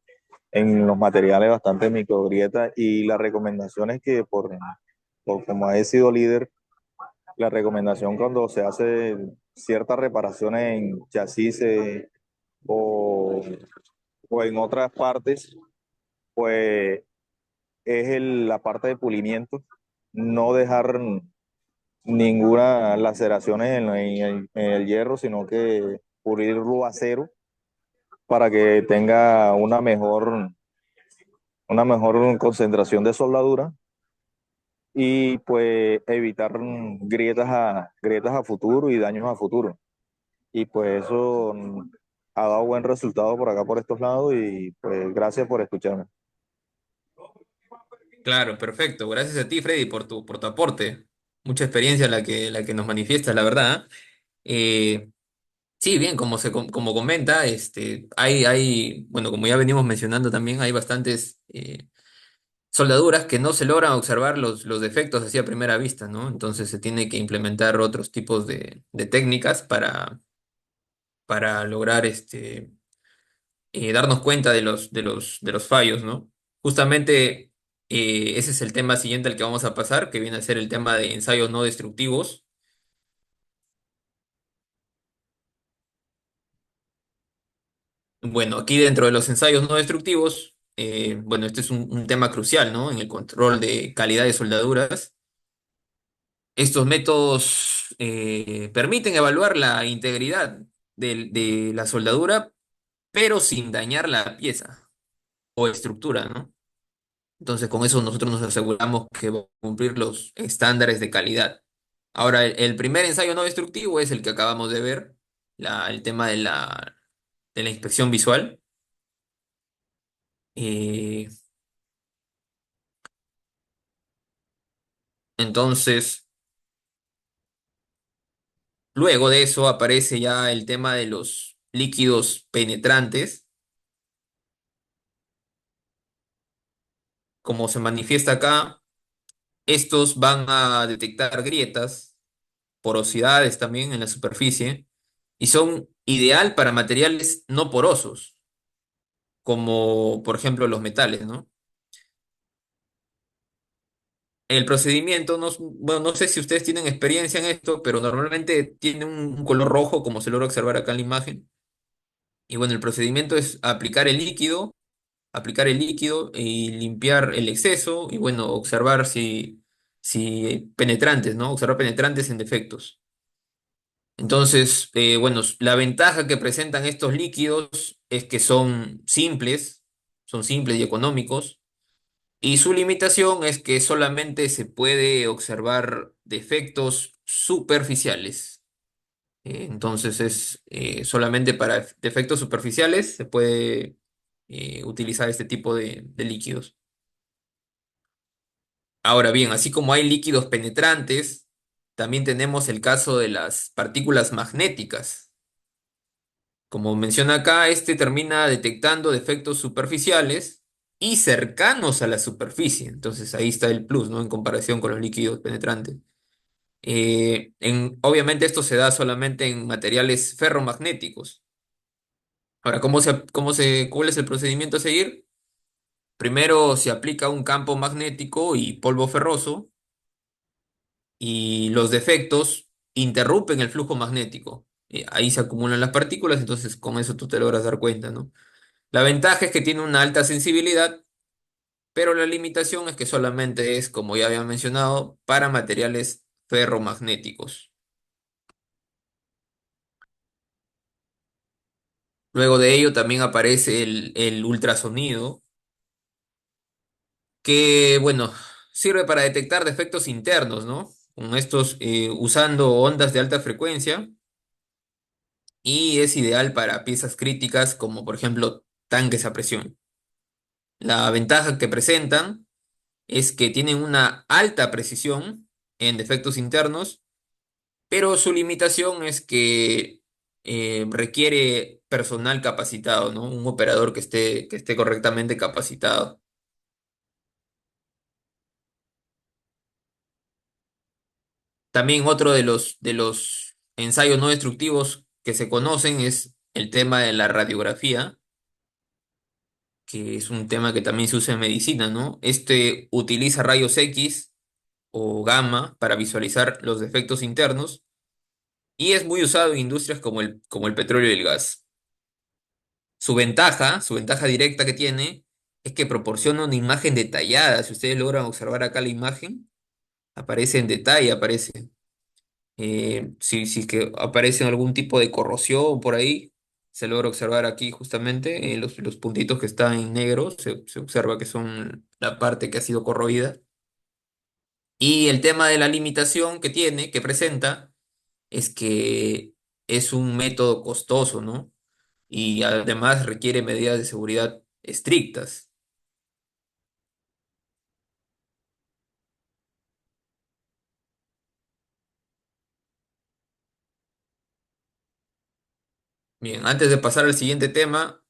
en los materiales bastante micro grietas y la recomendación es que por como he sido líder, la recomendación cuando se hace ciertas reparaciones en chasis o, o en otras partes, pues es la parte de pulimiento, no dejar ninguna laceración en el hierro, sino que pulirlo a cero para que tenga una mejor concentración de soldadura y pues evitar grietas a futuro y daños a futuro. Y pues eso ha dado buen resultado por acá, por estos lados y pues gracias por escucharme. Claro, perfecto. Gracias a ti, Freddy, por tu aporte. Mucha experiencia la que nos manifiestas, la verdad. Eh, sí, bien, como comenta, bueno, como ya venimos mencionando también, hay bastantes soldaduras que no se logran observar los defectos así a primera vista, ¿no? Entonces se tiene que implementar otros tipos de técnicas para lograr darnos cuenta de los fallos, ¿no? Justamente ese es el tema siguiente al que vamos a pasar, que viene a ser el tema de ensayos no destructivos. Bueno, aquí dentro de los ensayos no destructivos, bueno, este es un tema crucial, ¿no? En el control de calidad de soldaduras. Estos métodos permiten evaluar la integridad de la soldadura, pero sin dañar la pieza o estructura, ¿no? Entonces, con eso nosotros nos aseguramos que va a cumplir los estándares de calidad. Ahora, el primer ensayo no destructivo es el que acabamos de ver, el tema de la inspección visual. Eh, entonces, luego de eso aparece ya el tema de los líquidos penetrantes, como se manifiesta acá. Estos van a detectar grietas, porosidades también en la superficie y son ideal para materiales no porosos, como por ejemplo los metales, ¿no? El procedimiento, no, bueno, no sé si ustedes tienen experiencia en esto, pero normalmente tiene un color rojo, como se logra observar acá en la imagen. Y bueno, el procedimiento es aplicar el líquido y limpiar el exceso y bueno, observar si penetrantes, ¿no? Observar penetrantes en defectos. Entonces, bueno, la ventaja que presentan estos líquidos es que son simples y económicos, y su limitación es que solamente se puede observar defectos superficiales. Entonces es solamente para defectos superficiales se puede utilizar este tipo de líquidos. Ahora bien, así como hay líquidos penetrantes, también tenemos el caso de las partículas magnéticas. Como menciona acá, este termina detectando defectos superficiales y cercanos a la superficie. Entonces ahí está el plus, ¿no? En comparación con los líquidos penetrantes. Obviamente esto se da solamente en materiales ferromagnéticos. Ahora, ¿cuál es el procedimiento a seguir? Primero se aplica un campo magnético y polvo ferroso, y los defectos interrumpen el flujo magnético. Ahí se acumulan las partículas, entonces con eso tú te logras dar cuenta, ¿no? La ventaja es que tiene una alta sensibilidad, pero la limitación es que solamente es, como ya había mencionado, para materiales ferromagnéticos. Luego de ello también aparece el ultrasonido, que, bueno, sirve para detectar defectos internos, ¿no? Con estos, usando ondas de alta frecuencia, y es ideal para piezas críticas como, por ejemplo, tanques a presión. La ventaja que presentan es que tienen una alta precisión en defectos internos, pero su limitación es que requiere personal capacitado, ¿no? Un operador que esté correctamente capacitado. También otro de los ensayos no destructivos que se conocen es el tema de la radiografía, que es un tema que también se usa en medicina, ¿no? Este utiliza rayos X o gamma para visualizar los defectos internos, y es muy usado en industrias como el petróleo y el gas. Su ventaja directa que tiene es que proporciona una imagen detallada. Si ustedes logran observar acá la imagen, aparece en detalle, aparece. Si es que aparece algún tipo de corrosión por ahí, se logra observar aquí justamente los puntitos que están en negro, se observa que son la parte que ha sido corroída. Y el tema de la limitación que presenta, es que es un método costoso, ¿no? Y además requiere medidas de seguridad estrictas. Bien, antes de pasar al siguiente tema,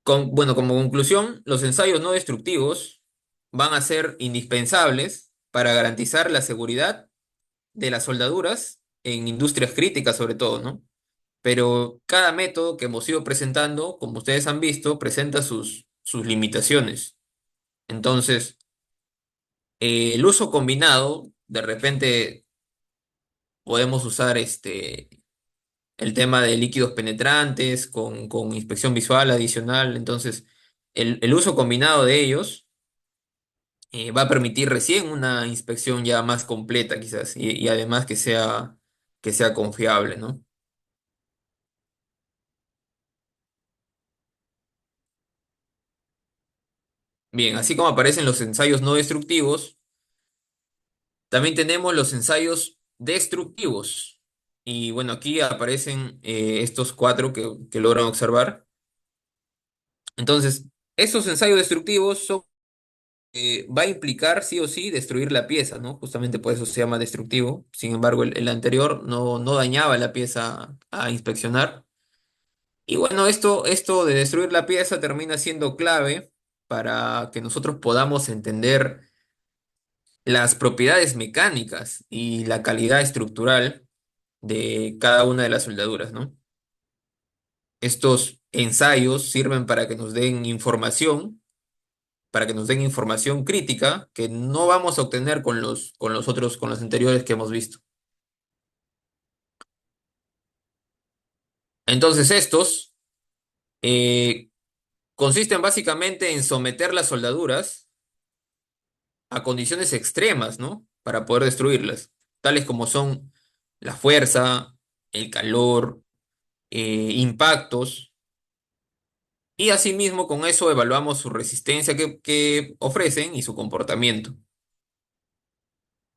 bueno, como conclusión, los ensayos no destructivos van a ser indispensables para garantizar la seguridad de las soldaduras en industrias críticas sobre todo, ¿no? Pero cada método que hemos ido presentando, como ustedes han visto, presenta sus limitaciones. Entonces, el uso combinado, de repente podemos usar el tema de líquidos penetrantes con inspección visual adicional. Entonces, el uso combinado de ellos va a permitir recién una inspección ya más completa, quizás, y además que sea confiable, ¿no? Bien, así como aparecen los ensayos no destructivos, también tenemos los ensayos destructivos. Y bueno, aquí aparecen estos cuatro que logran observar. Entonces, estos ensayos destructivos va a implicar sí o sí destruir la pieza, ¿no? Justamente por eso se llama destructivo. Sin embargo, el anterior no dañaba la pieza a inspeccionar. Y bueno, esto de destruir la pieza termina siendo clave para que nosotros podamos entender las propiedades mecánicas y la calidad estructural de cada una de las soldaduras, ¿no? Estos ensayos sirven para que nos den información crítica que no vamos a obtener con los anteriores que hemos visto. Entonces, estos eh, consisten básicamente en someter las soldaduras a condiciones extremas, ¿no? para poder destruirlas, tales como son la fuerza, el calor, impactos, y asimismo con eso evaluamos su resistencia que ofrecen y su comportamiento.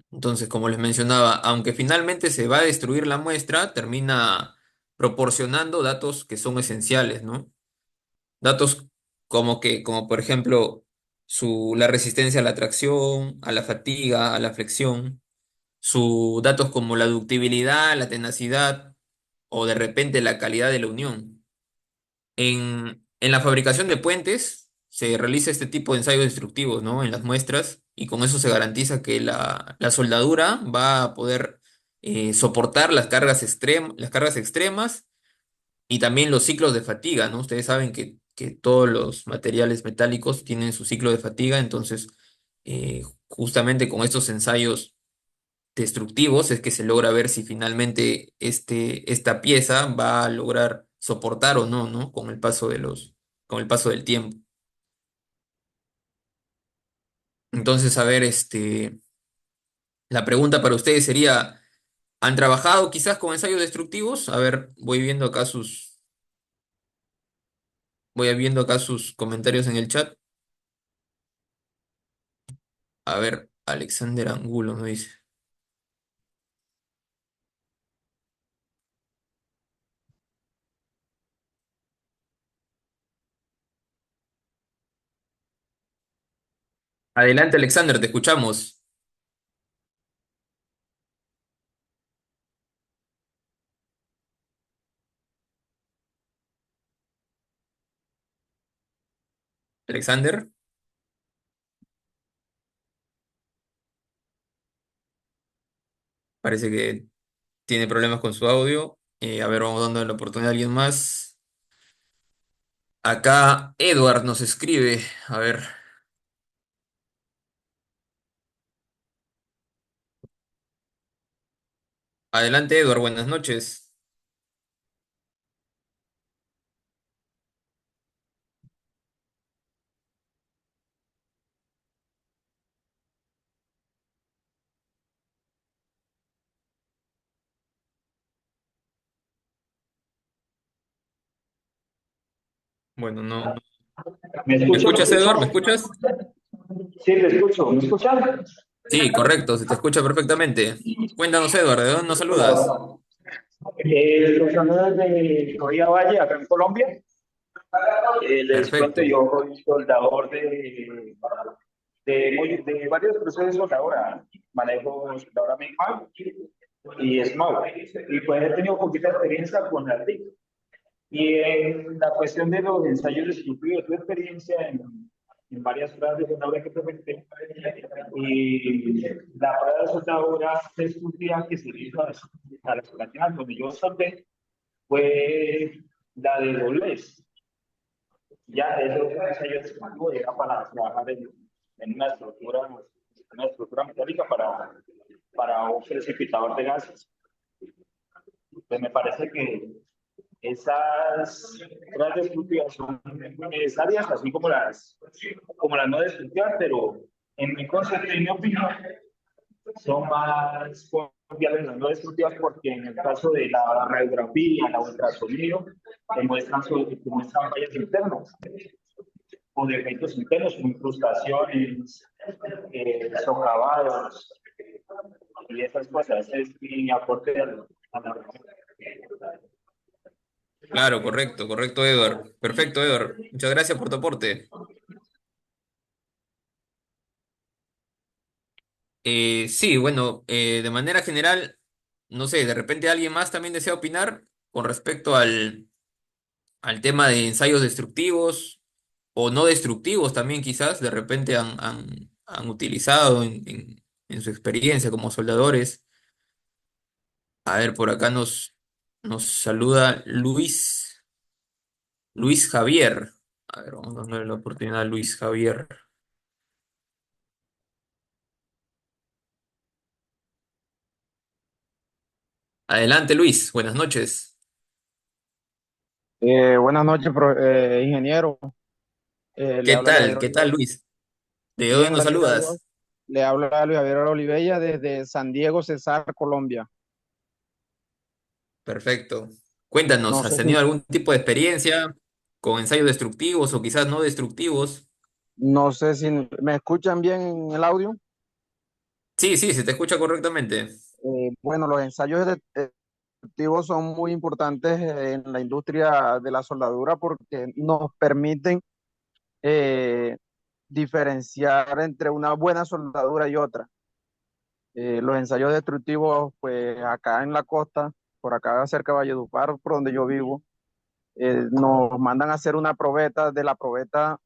Entonces, como les mencionaba, aunque finalmente se va a destruir la muestra, termina proporcionando datos que son esenciales, ¿no? Datos como por ejemplo, la resistencia a la tracción, a la fatiga, a la flexión, datos como la ductibilidad, la tenacidad o de repente la calidad de la unión. En la fabricación de puentes se realiza este tipo de ensayos destructivos, ¿no? En las muestras, y con eso se garantiza que la soldadura va a poder soportar las cargas extremas y también los ciclos de fatiga, ¿no? Ustedes saben que todos los materiales metálicos tienen su ciclo de fatiga, entonces justamente con estos ensayos destructivos es que se logra ver si finalmente esta pieza va a lograr soportar o no, ¿no? Con el paso del tiempo. Entonces, a ver, la pregunta para ustedes sería, ¿han trabajado quizás con ensayos destructivos? A ver, voy viendo acá sus comentarios en el chat. A ver, Alexander Angulo me dice. Adelante, Alexander, te escuchamos. Alexander, parece que tiene problemas con su audio. A ver, vamos dando la oportunidad a alguien más. Acá Edward nos escribe. A ver, adelante, Edward, buenas noches. Bueno, no. ¿Me ¿Me escucha? ¿Me escuchas, escucha? Edward? ¿Me escuchas? Sí, le escucho. ¿Me escucha? Sí, correcto, se te escucha perfectamente. Cuéntanos, Edward, ¿de dónde nos saludas? Los saludos de Corría Valle, acá en Colombia. Les cuento, Perfecto. yo soy soldador de varios procesos de soldadura. Manejo soldadura manual y Smoke. Y pues he tenido poquita experiencia con la TIC. Y en la cuestión de los ensayos destructivos, tuve experiencia en varias pruebas de soldadura que presenté. Y la prueba de soldadura destructiva que se hizo a las máquinas donde yo soldé fue la de doblez. Ya eso es un ensayo destructivo, era para trabajar en una estructura metálica para un precipitador de gases. Pues me parece que esas pruebas destructivas son muy necesarias, así como las no destructivas, pero en mi concepto y mi opinión son más confiables las no destructivas porque en el caso de la radiografía, la ultrasonido, muestran fallas internas o defectos internos, como incrustaciones, socavados y esas cosas. Es mi aporte a la Claro, correcto, Edward. Perfecto, Edward. Muchas gracias por tu aporte. Sí, bueno, de manera general, no sé, de repente alguien más también desea opinar con respecto al tema de ensayos destructivos o no destructivos también quizás, de repente han utilizado en su experiencia como soldadores. A ver, por acá nos saluda Luis Javier. A ver, vamos a darle la oportunidad a Luis Javier. Adelante, Luis, buenas noches. Buenas noches, ingeniero. Le ¿Qué habla tal? Leandro ¿Qué tal, Rivera. Luis? ¿De dónde Bien, nos gracias a Dios. saludas? Le habla Luis Javier Olivella desde San Diego, Cesar, Colombia. Perfecto. Cuéntanos, No ¿has sé si, tenido algún tipo de experiencia con ensayos destructivos o quizás no destructivos? no sé si me escuchan bien en el audio. Sí, sí, se te escucha correctamente. Bueno, los ensayos destructivos son muy importantes en la industria de la soldadura porque nos permiten eh, diferenciar entre una buena soldadura y otra. Los ensayos destructivos, pues acá en la costa, por acá cerca de Valledupar, por donde yo vivo, nos mandan a hacer una probeta, de la probeta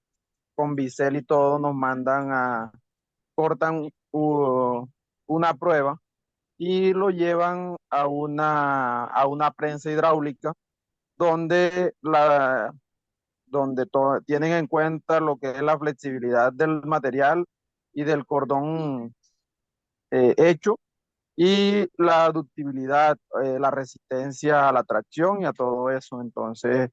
con bisel y todo, nos mandan cortan una prueba y lo llevan a una prensa hidráulica donde, tienen en cuenta lo que es la flexibilidad del material y del cordón hecho y la ductibilidad, la resistencia a la tracción y a todo eso. Entonces,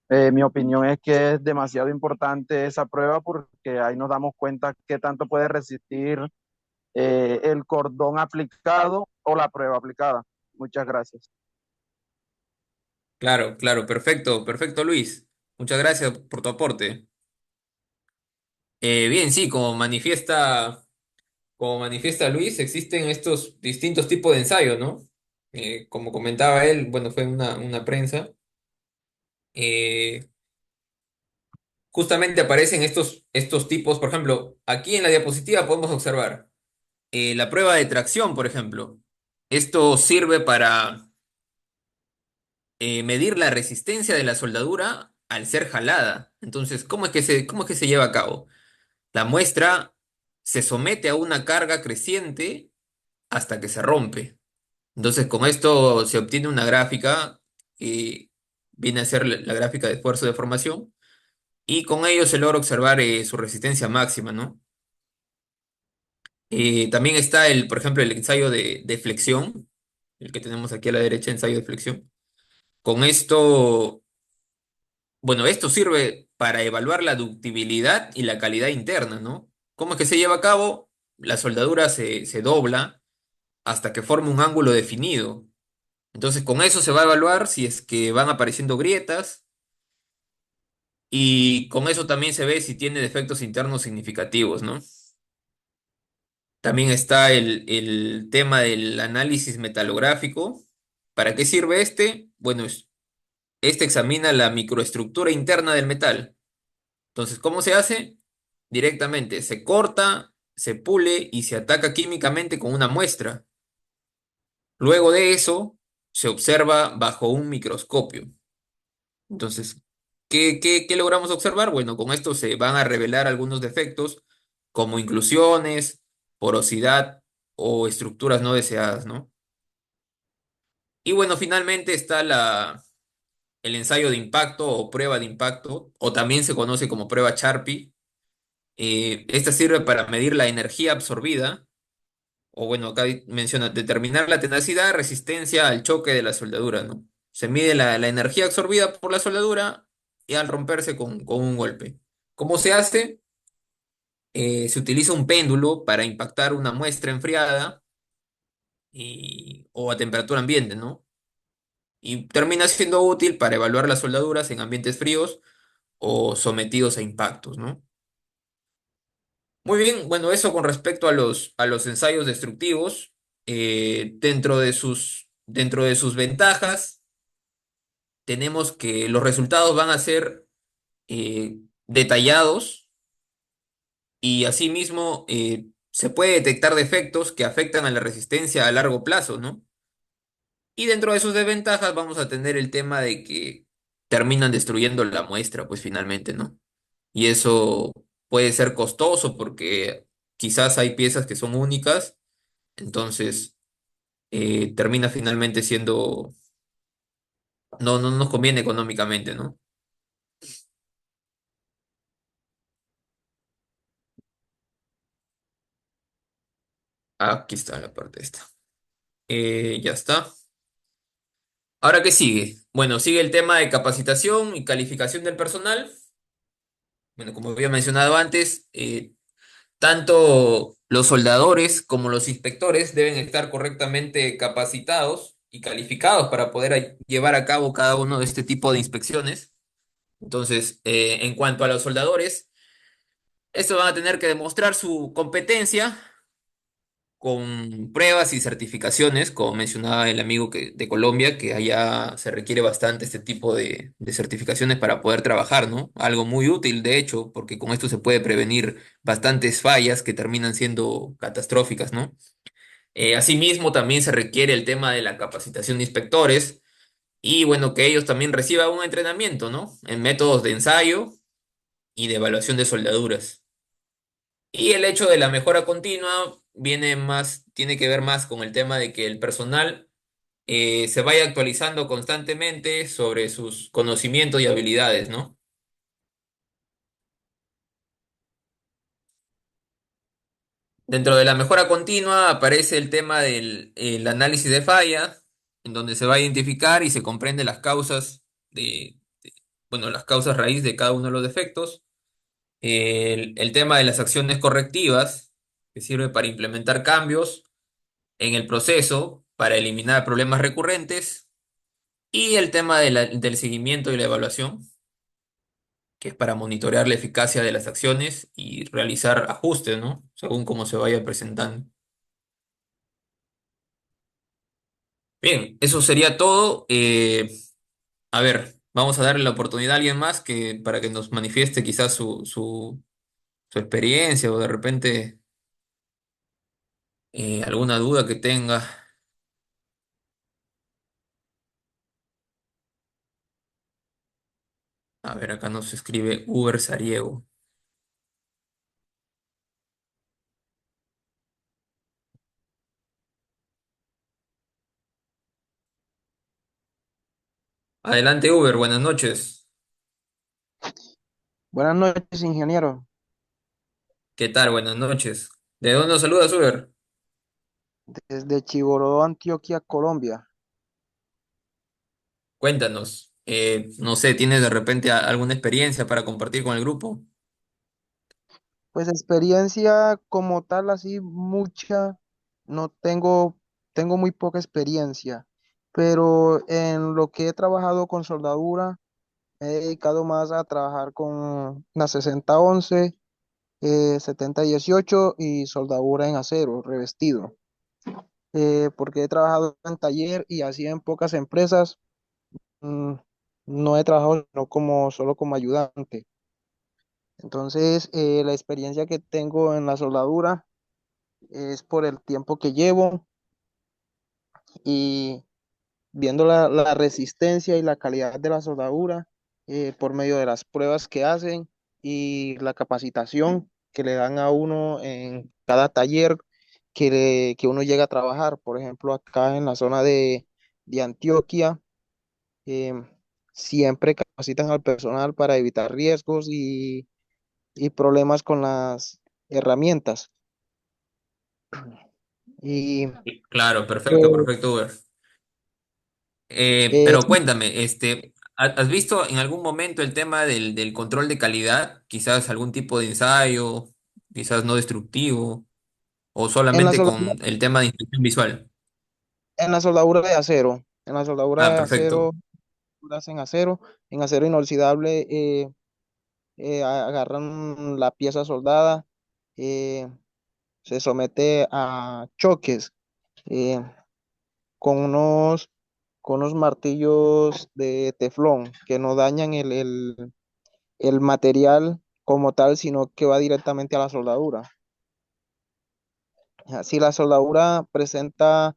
mi opinión es que es demasiado importante esa prueba porque ahí nos damos cuenta qué tanto puede resistir el cordón aplicado o la prueba aplicada. Muchas gracias. Claro, claro, perfecto, perfecto, Luis. Muchas gracias por tu aporte. Bien, sí, como manifiesta Luis, existen estos distintos tipos de ensayos, ¿no? Como comentaba él, bueno, fue una prensa. eh, Justamente aparecen estos tipos, por ejemplo, aquí en la diapositiva podemos observar la prueba de tracción, por ejemplo. Esto sirve para medir la resistencia de la soldadura al ser jalada. Entonces, cómo es que se lleva a cabo? La muestra se somete a una carga creciente hasta que se rompe. Entonces, con esto se obtiene una gráfica que viene a ser la gráfica de esfuerzo de formación y con ello se logra observar su resistencia máxima, ¿no? También está por ejemplo, el ensayo de flexión, el que tenemos aquí a la derecha, ensayo de flexión. Con esto, bueno, esto sirve para evaluar la ductibilidad y la calidad interna, ¿no? ¿Cómo es que se lleva a cabo? La soldadura se dobla hasta que forma un ángulo definido. Entonces, con eso se va a evaluar si es que van apareciendo grietas y con eso también se ve si tiene defectos internos significativos, ¿no? También está el tema del análisis metalográfico. ¿Para qué sirve este? Bueno, este examina la microestructura interna del metal. Entonces, ¿cómo se hace? Directamente, se corta, se pule y se ataca químicamente con una muestra. Luego de eso, se observa bajo un microscopio. Entonces, ¿qué logramos observar? Bueno, con esto se van a revelar algunos defectos como inclusiones, porosidad o estructuras no deseadas, ¿no? Y bueno, finalmente está el ensayo de impacto o prueba de impacto, o también se conoce como prueba Charpy. Esta sirve para medir la energía absorbida, o bueno, acá menciona determinar la tenacidad, resistencia al choque de la soldadura, ¿no? Se mide la energía absorbida por la soldadura y al romperse con un golpe. ¿Cómo se hace? Se utiliza un péndulo para impactar una muestra enfriada o a temperatura ambiente, ¿no? Y termina siendo útil para evaluar las soldaduras en ambientes fríos o sometidos a impactos, ¿no? Muy bien, bueno, eso con respecto a los ensayos destructivos. Dentro de sus ventajas, tenemos que los resultados van a ser detallados y asimismo se puede detectar defectos que afectan a la resistencia a largo plazo, ¿no? Y dentro de sus desventajas vamos a tener el tema de que terminan destruyendo la muestra, pues finalmente, ¿no? Y eso puede ser costoso porque quizás hay piezas que son únicas, entonces termina finalmente siendo, no nos conviene económicamente, ¿no? Aquí está la parte esta. Ya está. Ahora, ¿qué sigue? Bueno, sigue el tema de capacitación y calificación del personal. Bueno, como había mencionado antes, tanto Los soldadores, como los inspectores, deben estar correctamente capacitados y calificados para poder llevar a cabo cada uno de este tipo de inspecciones. Entonces, en cuanto a los soldadores, estos van a tener que demostrar su competencia con pruebas y certificaciones, como mencionaba el amigo de Colombia, que allá se requiere bastante este tipo de certificaciones para poder trabajar, ¿no? Algo muy útil, de hecho, porque con esto se puede prevenir bastantes fallas que terminan siendo catastróficas, ¿no? Asimismo, también se requiere el tema de la capacitación de inspectores y, bueno, que ellos también reciban un entrenamiento, ¿no? En métodos de ensayo y de evaluación de soldaduras. Y el hecho de la mejora continua viene más, tiene que ver más con el tema de que el personal se vaya actualizando constantemente sobre sus conocimientos y habilidades, ¿no? Dentro de la mejora continua aparece el tema del el análisis de falla, en donde se va a identificar y se comprende las causas bueno, las causas raíz de cada uno de los defectos. El tema de las acciones correctivas, que sirve para implementar cambios en el proceso para eliminar problemas recurrentes y el tema del seguimiento y la evaluación, que es para monitorear la eficacia de las acciones y realizar ajustes, ¿no? Según cómo se vaya presentando. Bien, eso sería todo. A ver, vamos a darle la oportunidad a alguien más para que nos manifieste quizás su experiencia o de repente alguna duda que tenga. A ver, acá nos escribe Uber Sariego. Adelante, Uber, buenas noches. Buenas noches, ingeniero. ¿Qué tal? Buenas noches. ¿De dónde nos saludas, Uber? Desde Chiborodó, Antioquia, Colombia. Cuéntanos. No sé, ¿tienes de repente alguna experiencia para compartir con el grupo? Pues experiencia como tal, así mucha, no tengo, tengo muy poca experiencia, pero en lo que he trabajado con soldadura, me he dedicado más a trabajar con la 6011, 7018 y soldadura en acero, revestido. Porque he trabajado en taller y así en pocas empresas, mm, no he trabajado solo como ayudante. Entonces, la experiencia que tengo en la soldadura es por el tiempo que llevo y viendo la resistencia y la calidad de la soldadura por medio de las pruebas que hacen y la capacitación que le dan a uno en cada taller que uno llega a trabajar. Por ejemplo, acá en la zona de Antioquia, em, siempre capacitan al personal para evitar riesgos y problemas con las herramientas. Y Claro, perfecto, pues, perfecto, Uber. eh, Pero cuéntame, ¿has visto en algún momento el tema del control de calidad? Quizás algún tipo de ensayo, quizás no destructivo, o en la solamente soldadura, con el tema de inspección visual. en la soldadura de acero, en la soldadura Ah, de acero, perfecto. en acero inoxidable, agarran la pieza soldada, eh, se somete a choques eh, con con unos martillos de teflón que no dañan el material como tal, sino que va directamente a la soldadura. Si la soldadura presenta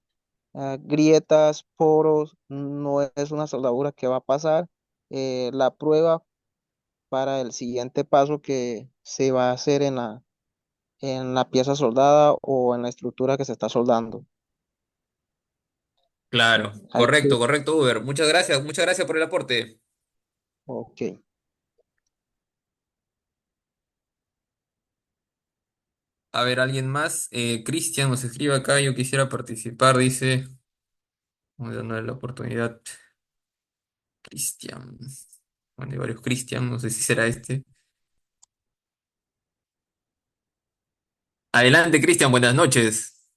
grietas, poros, no es una soldadura que va a pasar la prueba para el siguiente paso que se va a hacer en la pieza soldada o en la estructura que se está soldando. Claro, Hay que- correcto, correcto, Uber. Muchas gracias por el aporte. ok. A ver, ¿alguien más? Cristian nos escribe acá, yo quisiera participar, dice, vamos a darle la oportunidad. Cristian. Bueno, hay varios Cristian, no sé si será este. Adelante, Cristian, buenas noches.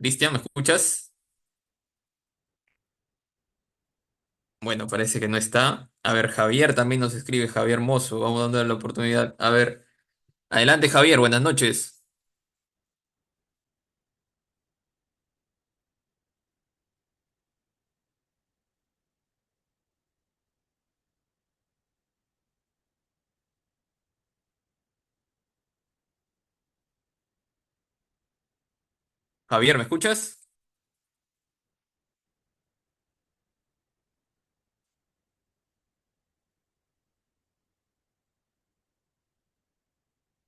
Cristian, ¿me escuchas? Bueno, parece que no está. A ver, Javier también nos escribe, Javier Mozo. Vamos dándole la oportunidad. A ver, adelante, Javier, buenas noches. Javier, ¿me escuchas?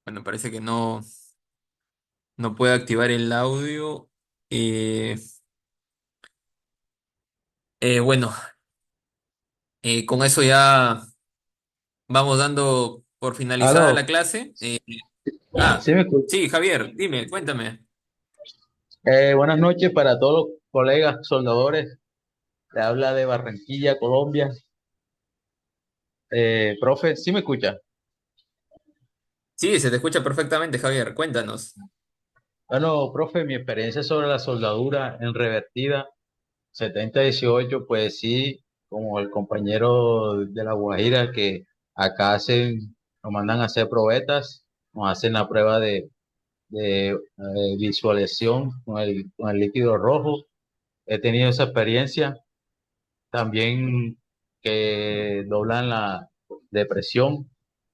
Bueno, parece que no puede activar el audio. Eh, bueno, con eso ya vamos dando por finalizada Aló, la clase. sí me escucha. Sí, Javier, dime, cuéntame. Buenas noches para todos los colegas soldadores. Le habla de Barranquilla, Colombia. Profe, ¿sí me escucha? Sí, se te escucha perfectamente, Javier. Cuéntanos. Bueno, profe, mi experiencia sobre la soldadura en revertida 7018, pues sí, como el compañero de La Guajira que acá nos mandan a hacer probetas, nos hacen la prueba de visualización con el líquido rojo. He tenido esa experiencia. También que doblan la depresión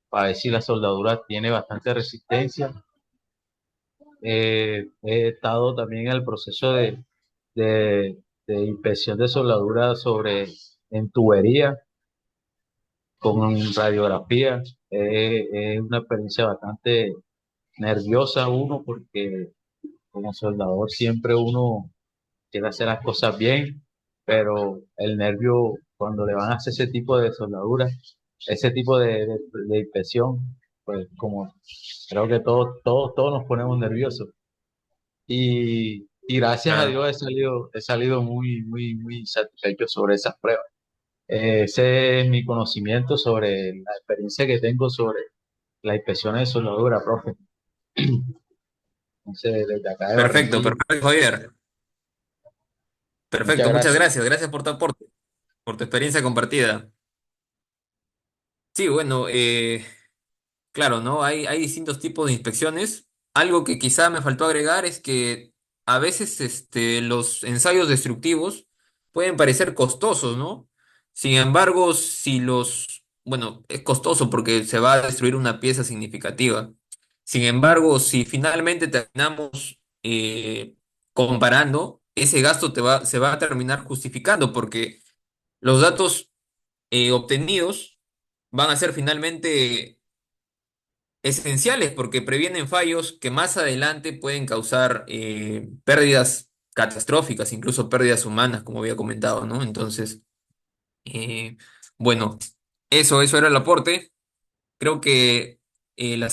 para ver si la soldadura tiene bastante resistencia. He estado también en el proceso de, de inspección de soldadura en tubería con radiografía. Es una experiencia bastante nerviosa uno porque como soldador siempre uno quiere hacer las cosas bien, pero el nervio, cuando le van a hacer ese tipo de soldadura, ese tipo de inspección, pues como creo que todos nos ponemos nerviosos. Y gracias a Claro. Dios he salido muy satisfecho sobre esas pruebas. Ese es mi conocimiento sobre la experiencia que tengo sobre las inspecciones de soldadura, profe. Entonces, desde acá de Perfecto, Barranquilla, perfecto, Javier. muchas Perfecto, muchas gracias. gracias. Gracias por tu aporte, por tu experiencia compartida. Sí, bueno, claro, ¿no? Hay distintos tipos de inspecciones. Algo que quizá me faltó agregar es que a veces los ensayos destructivos pueden parecer costosos, ¿no? Sin embargo, bueno, es costoso porque se va a destruir una pieza significativa. Sin embargo, si finalmente terminamos comparando, ese gasto se va a terminar justificando porque los datos obtenidos van a ser finalmente esenciales porque previenen fallos que más adelante pueden causar pérdidas catastróficas, incluso pérdidas humanas, como había comentado, ¿no? Entonces, eh, bueno, eso era el aporte. Creo que la